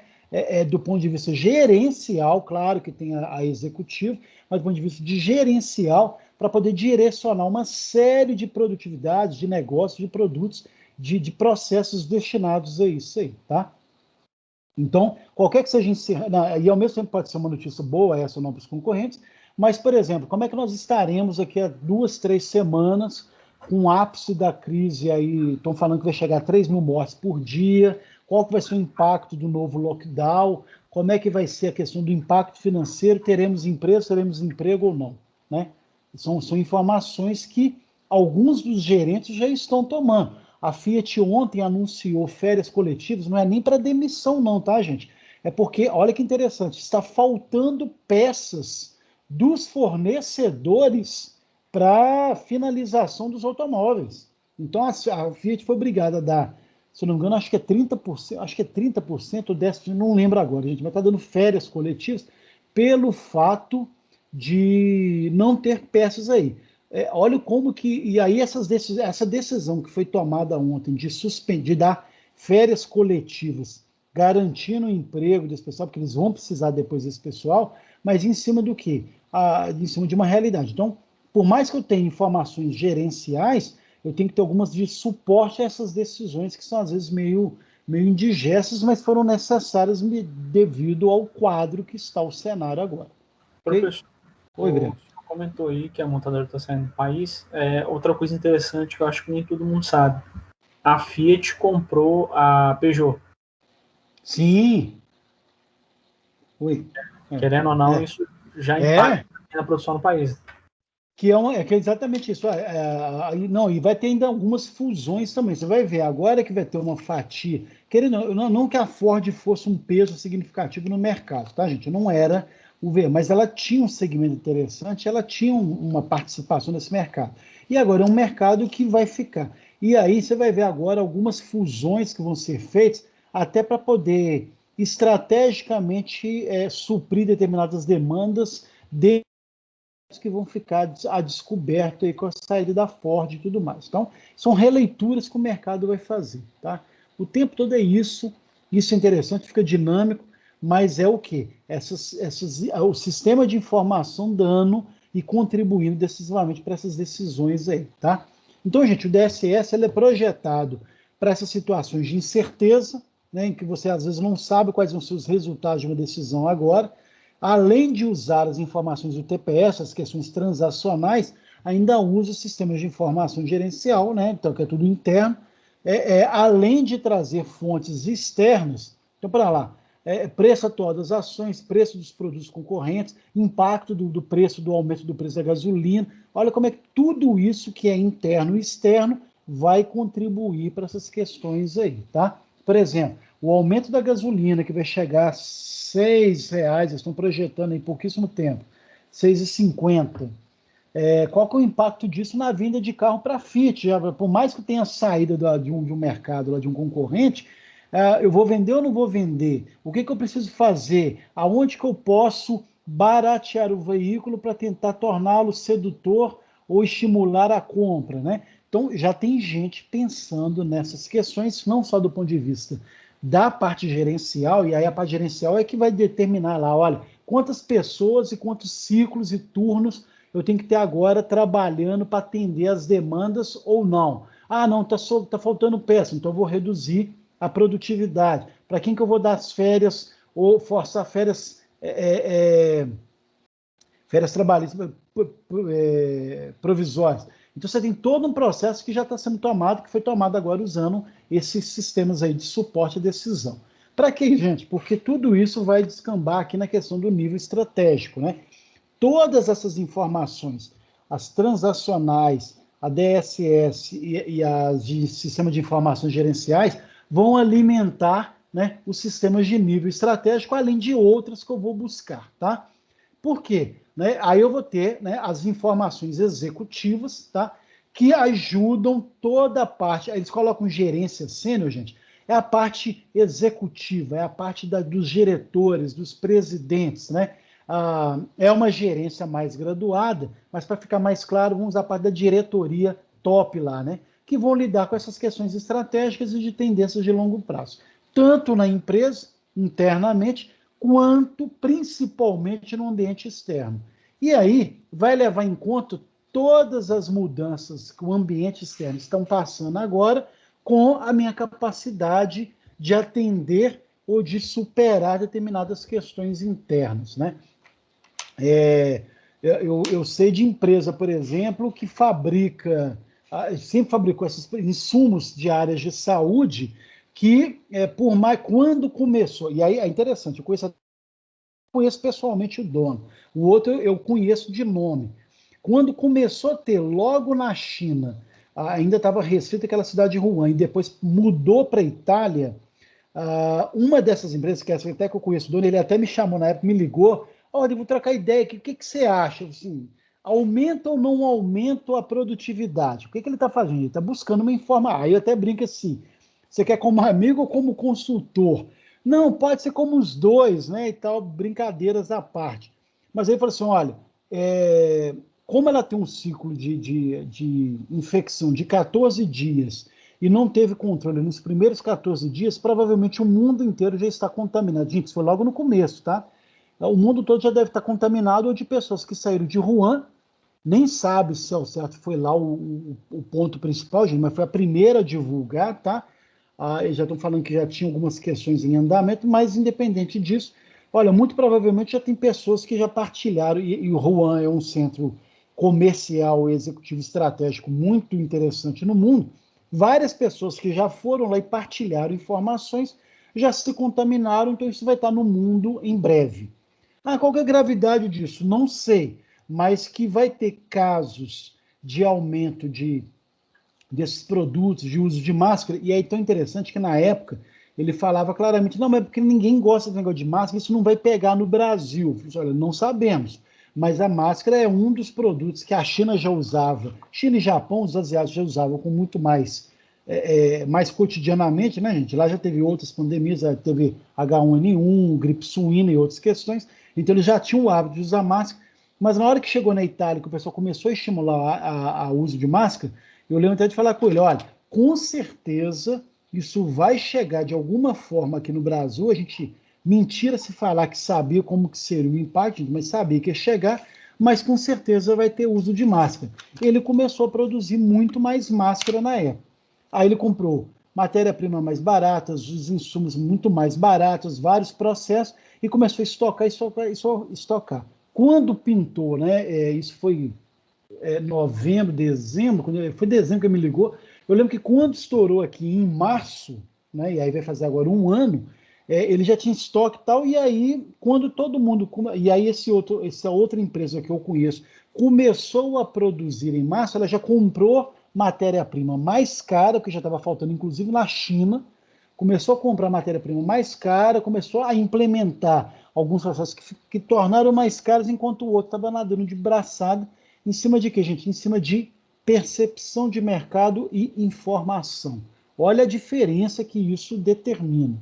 Do ponto de vista gerencial, claro que tem a executivo, mas do ponto de vista de gerencial, para poder direcionar uma série de produtividades, de negócios, de produtos, de processos destinados a isso aí, tá? Então, qualquer que seja e ao mesmo tempo pode ser uma notícia boa, essa ou não para os concorrentes, mas, por exemplo, como é que nós estaremos aqui há 2, 3 semanas com o ápice da crise aí, estão falando que vai chegar a 3 mil mortes por dia, qual que vai ser o impacto do novo lockdown, como é que vai ser a questão do impacto financeiro, teremos emprego ou não, né? São informações que alguns dos gerentes já estão tomando. A Fiat ontem anunciou férias coletivas, não é nem para demissão não, tá, gente? É porque, olha que interessante, está faltando peças dos fornecedores para finalização dos automóveis. Então, a Fiat foi obrigada a dar, se não me engano, acho que é 30% dessa, não lembro agora, gente, mas está dando férias coletivas pelo fato de não ter peças aí. Olha como que, e aí essa decisão que foi tomada ontem de dar férias coletivas garantindo o emprego desse pessoal, porque eles vão precisar depois desse pessoal, mas em cima do quê? Em cima de uma realidade. Então, por mais que eu tenha informações gerenciais, eu tenho que ter algumas de suporte a essas decisões que são, às vezes, meio indigestas, mas foram necessárias devido ao quadro que está o cenário agora. Professor, Oi, Breno. Você comentou aí que a montadora está saindo do país. Outra coisa interessante que eu acho que nem todo mundo sabe. A Fiat comprou a Peugeot. Sim. Oi. Querendo ou não, isso já impacta na produção no país. Que é exatamente isso. Não, e vai ter ainda algumas fusões também. Você vai ver, agora que vai ter uma fatia. Querendo, não que a Ford fosse um peso significativo no mercado, tá, gente? Não era o V, mas ela tinha um segmento interessante, ela tinha uma participação nesse mercado. E agora é um mercado que vai ficar. E aí você vai ver agora algumas fusões que vão ser feitas, até para poder estrategicamente suprir determinadas demandas que vão ficar a descoberto aí com a saída da Ford e tudo mais. Então, são releituras que o mercado vai fazer, tá? O tempo todo é isso é interessante, fica dinâmico, mas é o quê? O sistema de informação dando e contribuindo decisivamente para essas decisões aí, tá? Então, gente, o DSS ele é projetado para essas situações de incerteza, né, em que você às vezes não sabe quais vão ser os resultados de uma decisão agora. Além de usar as informações do TPS, as questões transacionais, ainda usa sistemas de informação gerencial, né? Então, que é tudo interno, além de trazer fontes externas. Então, para lá, preço atual das ações, preço dos produtos concorrentes, impacto do preço, do aumento do preço da gasolina. Olha como é que tudo isso que é interno e externo vai contribuir para essas questões aí, tá? Por exemplo, o aumento da gasolina, que vai chegar a R$6, eles estão projetando em pouquíssimo tempo, R$6,50. Qual que é o impacto disso na venda de carro para a Fiat? Por mais que tenha saído de um mercado, de um concorrente, eu vou vender ou não vou vender? O que eu preciso fazer? Aonde que eu posso baratear o veículo para tentar torná-lo sedutor ou estimular a compra, né? Então, já tem gente pensando nessas questões, não só do ponto de vista da parte gerencial, e aí a parte gerencial é que vai determinar lá, olha, quantas pessoas e quantos ciclos e turnos eu tenho que ter agora trabalhando para atender as demandas ou não. Ah, não, tá faltando peça, então eu vou reduzir a produtividade. Para quem que eu vou dar as férias ou forçar férias trabalhistas provisórias? Então você tem todo um processo que já está sendo tomado, que foi tomado agora usando esses sistemas aí de suporte à decisão. Para quê, gente? Porque tudo isso vai descambar aqui na questão do nível estratégico, né? Todas essas informações, as transacionais, a DSS e as de sistema de informações gerenciais, vão alimentar, né, os sistemas de nível estratégico, além de outras que eu vou buscar, tá? Por quê? Né? Aí eu vou ter, né, as informações executivas, tá? Que ajudam toda a parte. Eles colocam gerência sênior, gente. É a parte executiva, é a parte dos diretores, dos presidentes, né? É uma gerência mais graduada, mas para ficar mais claro, vamos usar a parte da diretoria top lá, né? Que vão lidar com essas questões estratégicas e de tendências de longo prazo. Tanto na empresa, internamente, quanto principalmente no ambiente externo. E aí vai levar em conta todas as mudanças que o ambiente externo estão passando agora com a minha capacidade de atender ou de superar determinadas questões internas, né? Eu sei de empresa, por exemplo, que sempre fabricou esses insumos de áreas de saúde que, quando começou, e aí é interessante, eu conheço pessoalmente o dono, o outro eu conheço de nome. Quando começou a ter, logo na China, ainda estava restrita aquela cidade de Wuhan, e depois mudou para a Itália, uma dessas empresas, que até que eu conheço o dono, ele até me chamou na época, me ligou, olha, eu vou trocar ideia, o que você acha? Assim, aumenta ou não aumenta a produtividade? O que ele está fazendo? Ele está buscando uma informação. Aí eu até brinco assim, você quer como amigo ou como consultor? Não, pode ser como os dois, né, e tal, brincadeiras à parte. Mas aí ele falou assim, olha, como ela tem um ciclo de infecção de 14 dias e não teve controle nos primeiros 14 dias, provavelmente o mundo inteiro já está contaminado. Gente, isso foi logo no começo, tá? O mundo todo já deve estar contaminado, ou de pessoas que saíram de Wuhan, nem sabe se ao certo foi lá o ponto principal, gente, mas foi a primeira a divulgar, tá? Eles já estão falando que já tinha algumas questões em andamento, mas independente disso, olha, muito provavelmente já tem pessoas que já partilharam, e o Wuhan é um centro comercial e executivo estratégico muito interessante no mundo. Várias pessoas que já foram lá e partilharam informações já se contaminaram, então isso vai estar no mundo em breve. Qual que é a gravidade disso? Não sei, mas que vai ter casos de aumento desses produtos, de uso de máscara, e aí é tão interessante que na época ele falava claramente, não, mas é porque ninguém gosta do negócio de máscara, isso não vai pegar no Brasil. Eu falei, olha, não sabemos, mas a máscara é um dos produtos que a China já usava, China e Japão, os asiáticos já usavam com muito mais, mais cotidianamente, né, gente? Lá já teve outras pandemias, já teve H1N1, gripe suína e outras questões, então eles já tinham o hábito de usar máscara, mas na hora que chegou na Itália, que o pessoal começou a estimular o uso de máscara, eu lembro até de falar com ele, olha, com certeza isso vai chegar de alguma forma aqui no Brasil, a gente, mentira se falar que sabia como que seria o impacto, mas sabia que ia chegar, mas com certeza vai ter uso de máscara. Ele começou a produzir muito mais máscara na época. Aí ele comprou matéria-prima mais barata, os insumos muito mais baratos, vários processos, e começou a estocar. Quando pintou, né, isso foi novembro, dezembro, foi dezembro que ele me ligou, eu lembro que quando estourou aqui em março, né, e aí vai fazer agora um ano, ele já tinha estoque e tal, e aí quando todo mundo, e aí essa outra empresa que eu conheço começou a produzir em março, ela já comprou matéria-prima mais cara, que já estava faltando inclusive na China, começou a comprar matéria-prima mais cara, começou a implementar alguns processos que tornaram mais caros, enquanto o outro estava nadando de braçada. Em cima de quê, gente? Em cima de percepção de mercado e informação. Olha a diferença que isso determina.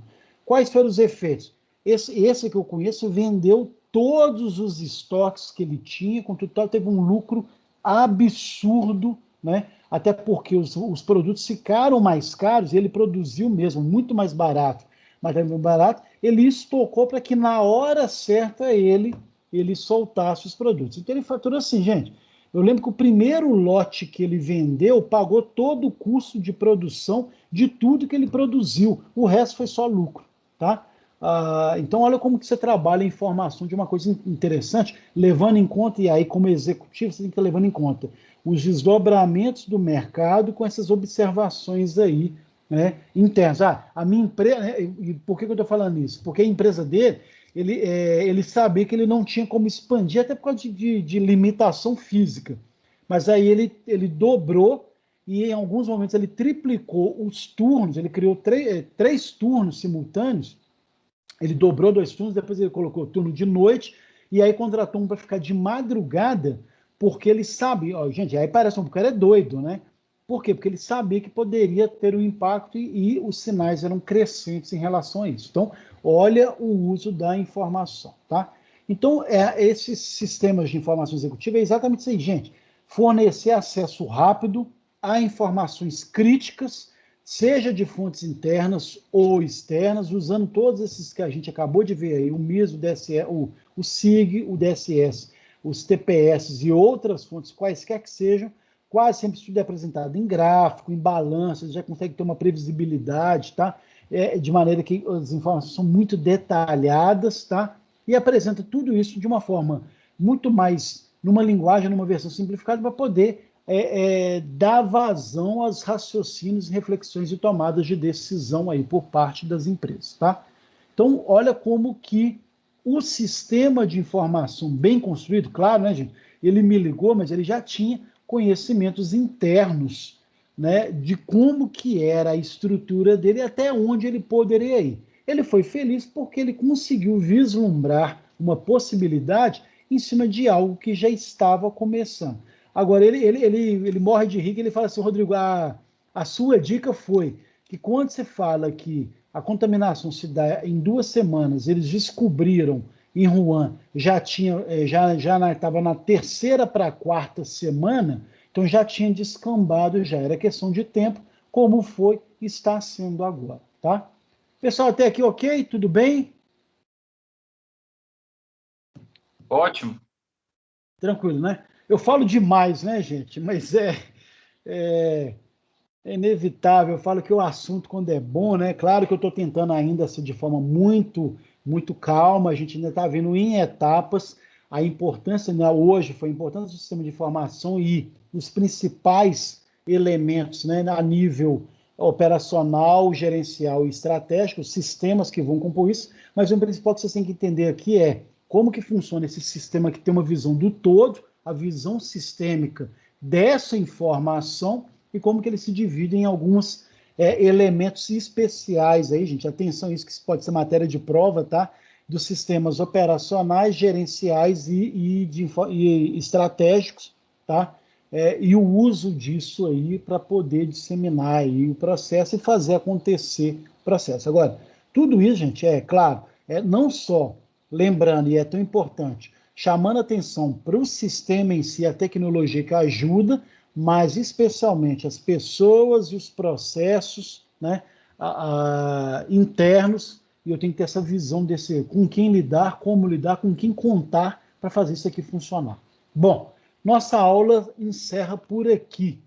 Quais foram os efeitos? Esse que eu conheço vendeu todos os estoques que ele tinha, com total teve um lucro absurdo, né? Até porque os produtos ficaram mais caros, ele produziu mesmo muito mais barato, mas também barato, ele estocou para que na hora certa ele soltasse os produtos. Então ele faturou assim, gente. Eu lembro que o primeiro lote que ele vendeu pagou todo o custo de produção de tudo que ele produziu. O resto foi só lucro, tá? Então, olha como que você trabalha a informação de uma coisa interessante, levando em conta, e aí como executivo você tem que estar levando em conta os desdobramentos do mercado com essas observações aí, né, internas. A minha empresa, né, e por que eu estou falando isso? Porque a empresa dele, ele sabia que ele não tinha como expandir, até por causa de limitação física. Mas aí ele dobrou e em alguns momentos ele triplicou os turnos, ele criou três turnos simultâneos, ele dobrou 2 turnos, depois ele colocou turno de noite, e aí contratou um para ficar de madrugada, porque ele sabe, gente, aí parece um cara doido, né? Por quê? Porque ele sabia que poderia ter um impacto e os sinais eram crescentes em relação a isso. Então, olha o uso da informação, tá? Então, esses sistemas de informação executiva é exatamente isso aí, gente. Fornecer acesso rápido a informações críticas, seja de fontes internas ou externas, usando todos esses que a gente acabou de ver aí, o MIS, o DSE, o SIG, o DSS, os TPS e outras fontes, quaisquer que sejam, quase sempre tudo é apresentado em gráfico, em balanço, você já consegue ter uma previsibilidade, tá? De maneira que as informações são muito detalhadas, tá? E apresenta tudo isso de uma forma muito mais, numa linguagem, numa versão simplificada, para poder dar vazão aos raciocínios, reflexões e tomadas de decisão aí por parte das empresas, tá? Então, olha como que o sistema de informação bem construído, claro, né, gente? Ele me ligou, mas ele já tinha conhecimentos internos, né, de como que era a estrutura dele e até onde ele poderia ir. Ele foi feliz porque ele conseguiu vislumbrar uma possibilidade em cima de algo que já estava começando. Agora, ele morre de rir, ele fala assim, Rodrigo, a sua dica foi que quando você fala que a contaminação se dá em 2 semanas, eles descobriram em Wuhan, já estava na 3ª para a 4ª semana, então já tinha descambado, já era questão de tempo, como foi e está sendo agora, tá? Pessoal, até aqui ok? Tudo bem? Ótimo. Tranquilo, né? Eu falo demais, né, gente? Mas é inevitável. Eu falo que o assunto, quando é bom, né? Claro que eu estou tentando ainda ser de forma muito calma. A gente ainda está vendo em etapas a importância, né? Hoje foi a importância do sistema de informação e os principais elementos, né? A nível operacional, gerencial e estratégico, os sistemas que vão compor isso. Mas o principal que vocês têm que entender aqui é como que funciona esse sistema que tem uma visão do todo, a visão sistêmica dessa informação e como que eles se dividem em alguns elementos especiais aí, gente. Atenção, isso que pode ser matéria de prova, tá? Dos sistemas operacionais, gerenciais e estratégicos, tá? E o uso disso aí para poder disseminar aí o processo e fazer acontecer o processo. Agora, tudo isso, gente, claro, não só lembrando, e é tão importante, chamando atenção para o sistema em si, a tecnologia que ajuda, mas especialmente as pessoas e os processos, né, internos, e eu tenho que ter essa visão desse, com quem lidar, como lidar, com quem contar para fazer isso aqui funcionar. Bom, nossa aula encerra por aqui.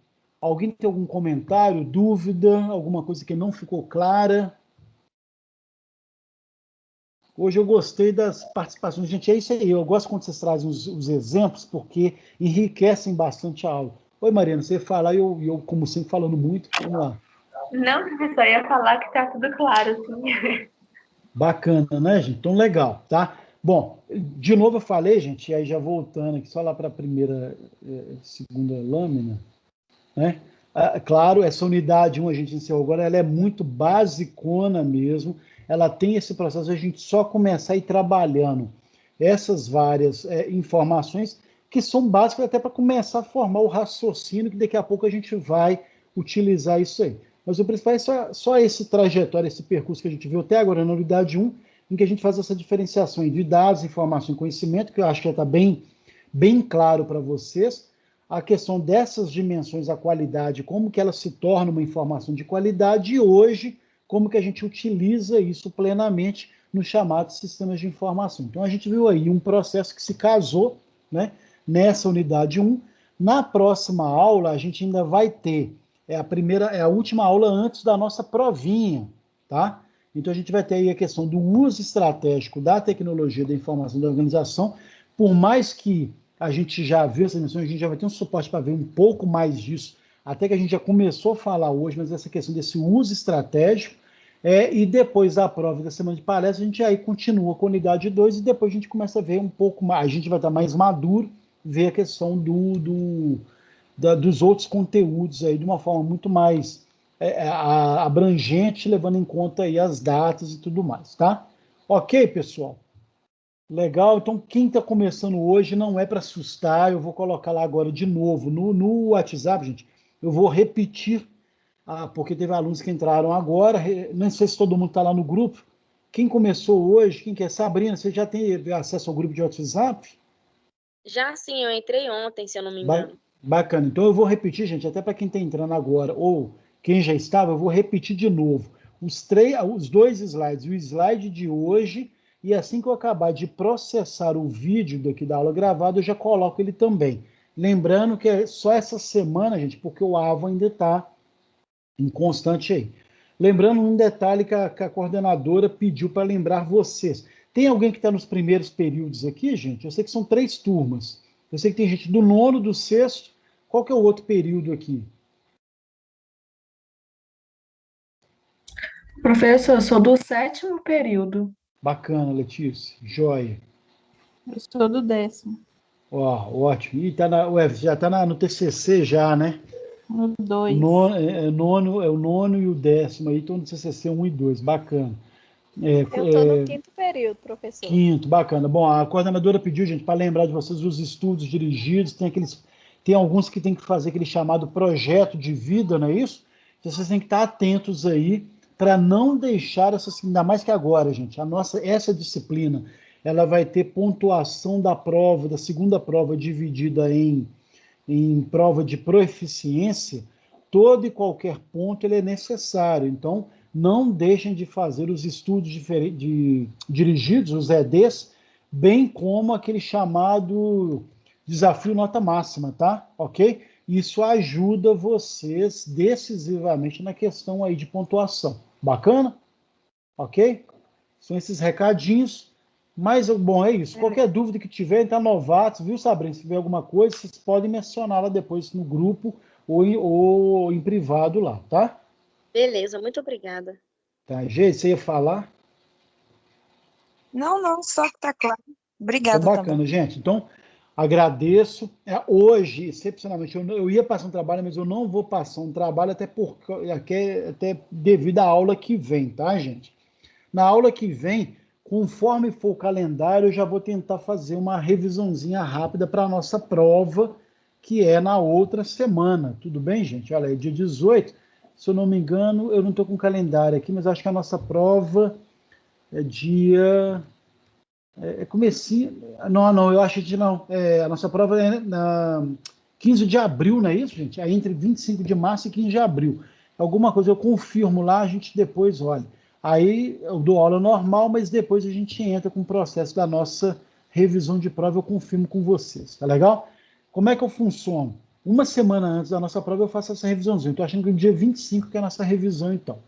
Alguém tem algum comentário, dúvida, alguma coisa que não ficou clara? Hoje eu gostei das participações. Gente, é isso aí. Eu gosto quando vocês trazem os exemplos, porque enriquecem bastante a aula. Oi, Mariana, você ia falar e eu, como sempre, falando muito. Vamos lá. Não, professor, eu ia falar que está tudo claro, sim. Bacana, né, gente? Então, legal, tá? Bom, de novo eu falei, gente, e aí já voltando aqui, só lá para a primeira, segunda lâmina, né? Claro, essa unidade 1 a gente encerrou agora, ela é muito basicona mesmo, ela tem esse processo, a gente só começar a ir trabalhando essas várias informações que são básicas até para começar a formar o raciocínio, que daqui a pouco a gente vai utilizar isso aí. Mas o principal é só esse trajetório, esse percurso que a gente viu até agora na unidade 1, em que a gente faz essa diferenciação de dados, informação e conhecimento, que eu acho que já está bem claro para vocês, a questão dessas dimensões, a qualidade, como que ela se torna uma informação de qualidade, e hoje, como que a gente utiliza isso plenamente nos chamados sistemas de informação. Então, a gente viu aí um processo que se casou, né, nessa unidade 1. Na próxima aula, a gente ainda vai ter a última aula antes da nossa provinha, tá? Então, a gente vai ter aí a questão do uso estratégico da tecnologia da informação da organização, por mais que a gente já viu essa dimensão, a gente já vai ter um suporte para ver um pouco mais disso, até que a gente já começou a falar hoje, mas essa questão desse uso estratégico, e depois da prova da semana de palestra, a gente aí continua com a unidade 2 e depois a gente começa a ver um pouco mais, a gente vai estar mais maduro, ver a questão dos outros conteúdos aí de uma forma muito mais abrangente, levando em conta aí as datas e tudo mais, tá? Ok, pessoal? Legal, então quem está começando hoje não é para assustar, eu vou colocar lá agora de novo no WhatsApp, gente, eu vou repetir, porque teve alunos que entraram agora, não sei se todo mundo está lá no grupo, quem começou hoje, quem quer, Sabrina, você já tem acesso ao grupo de WhatsApp? Já sim, eu entrei ontem, se eu não me engano. Bacana, então eu vou repetir, gente, até para quem está entrando agora, ou quem já estava, eu vou repetir de novo, os 2 slides, o slide de hoje, e assim que eu acabar de processar o vídeo daqui da aula gravada, eu já coloco ele também. Lembrando que é só essa semana, gente, porque o AVA ainda está em constante aí. Lembrando um detalhe que a coordenadora pediu para lembrar vocês. Tem alguém que está nos primeiros períodos aqui, gente? Eu sei que são 3 turmas. Eu sei que tem gente do 9º, do 6º. Qual que é o outro período aqui? Professor, eu sou do 7º período. Bacana, Letícia. Joia. Eu sou do 10º. Ó, ótimo. E já está no TCC já, né? No 2. O nono e o 10º aí estão no TCC 1 e 2. Bacana. Eu estou no 5º período, professor. 5º, bacana. Bom, a coordenadora pediu, gente, para lembrar de vocês os estudos dirigidos, tem alguns que tem que fazer aquele chamado projeto de vida, não é isso? Então, vocês têm que estar atentos aí para não deixar ainda mais que agora, gente, essa disciplina, ela vai ter pontuação da prova, da segunda prova dividida em prova de proficiência, todo e qualquer ponto ele é necessário. Então, não deixem de fazer os estudos dirigidos, os EDs, bem como aquele chamado desafio nota máxima, tá? Ok? Isso ajuda vocês decisivamente na questão aí de pontuação. Bacana? Ok? São esses recadinhos. Mas, bom, é isso. Qualquer dúvida que tiver, tá novatos, viu, Sabrina? Se tiver alguma coisa, vocês podem mencioná-la depois no grupo ou em privado lá, tá? Beleza, muito obrigada. Tá, Gê, você ia falar? Não, só que tá claro. Então, Obrigada bacana, também. gente. Então, agradeço. Hoje, excepcionalmente, eu ia passar um trabalho, mas eu não vou passar um trabalho até devido à aula que vem, tá, gente? Na aula que vem, conforme for o calendário, eu já vou tentar fazer uma revisãozinha rápida para a nossa prova, que é na outra semana. Tudo bem, gente? Olha, é dia 18. Se eu não me engano, eu não estou com o calendário aqui, mas acho que a nossa prova é dia... comecinho... Não, eu acho que não. A nossa prova é na 15 de abril, não é isso, gente? É entre 25 de março e 15 de abril. Alguma coisa eu confirmo lá, a gente depois olha. Aí eu dou aula normal, mas depois a gente entra com o processo da nossa revisão de prova, eu confirmo com vocês, tá legal? Como é que eu funciono? Uma semana antes da nossa prova eu faço essa revisãozinha. Estou achando que no dia 25 que é a nossa revisão, então.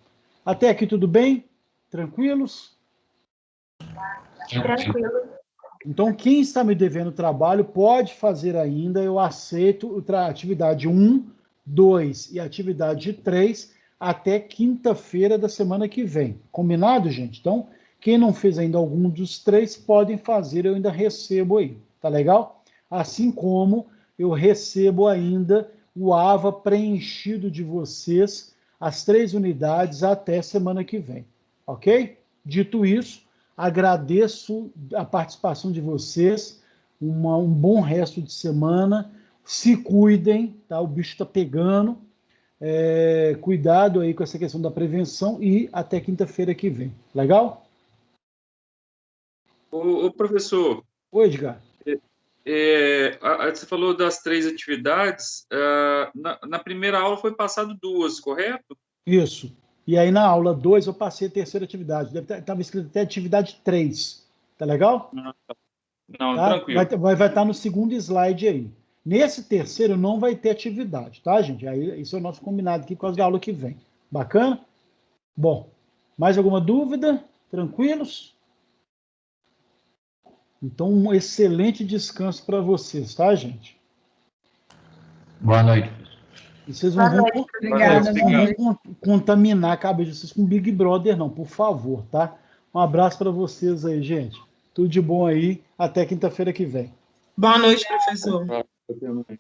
Até aqui tudo bem? Tranquilos? Tranquilo. Então, quem está me devendo trabalho pode fazer ainda, eu aceito a atividade 1, 2 e a atividade 3 até quinta-feira da semana que vem. Combinado, gente? Então, quem não fez ainda algum dos 3, podem fazer, eu ainda recebo aí. Tá legal? Assim como eu recebo ainda o AVA preenchido de vocês, as 3 unidades até semana que vem. Ok? Dito isso, agradeço a participação de vocês, um bom resto de semana, se cuidem, tá? O bicho está pegando, cuidado aí com essa questão da prevenção e até quinta-feira que vem, legal? Ô, professor, Oi, Edgar. você falou das 3 atividades, na primeira aula foi passado 2, correto? Isso. E aí na aula 2 eu passei a terceira atividade, estava escrito até atividade 3, tá legal? Não, Tá? tranquilo. Vai estar no segundo slide aí. Nesse terceiro não vai ter atividade, tá, gente? Aí, isso é o nosso combinado aqui por causa da aula que vem. Bacana? Bom, mais alguma dúvida? Tranquilos? Então, um excelente descanso para vocês, tá, gente? Boa noite. E vocês não vão, Obrigada, vocês não vão contaminar a cabeça de vocês com Big Brother, não, por favor, tá? Um abraço para vocês aí, gente. Tudo de bom aí. Até quinta-feira que vem. Boa noite, professor. Eu também.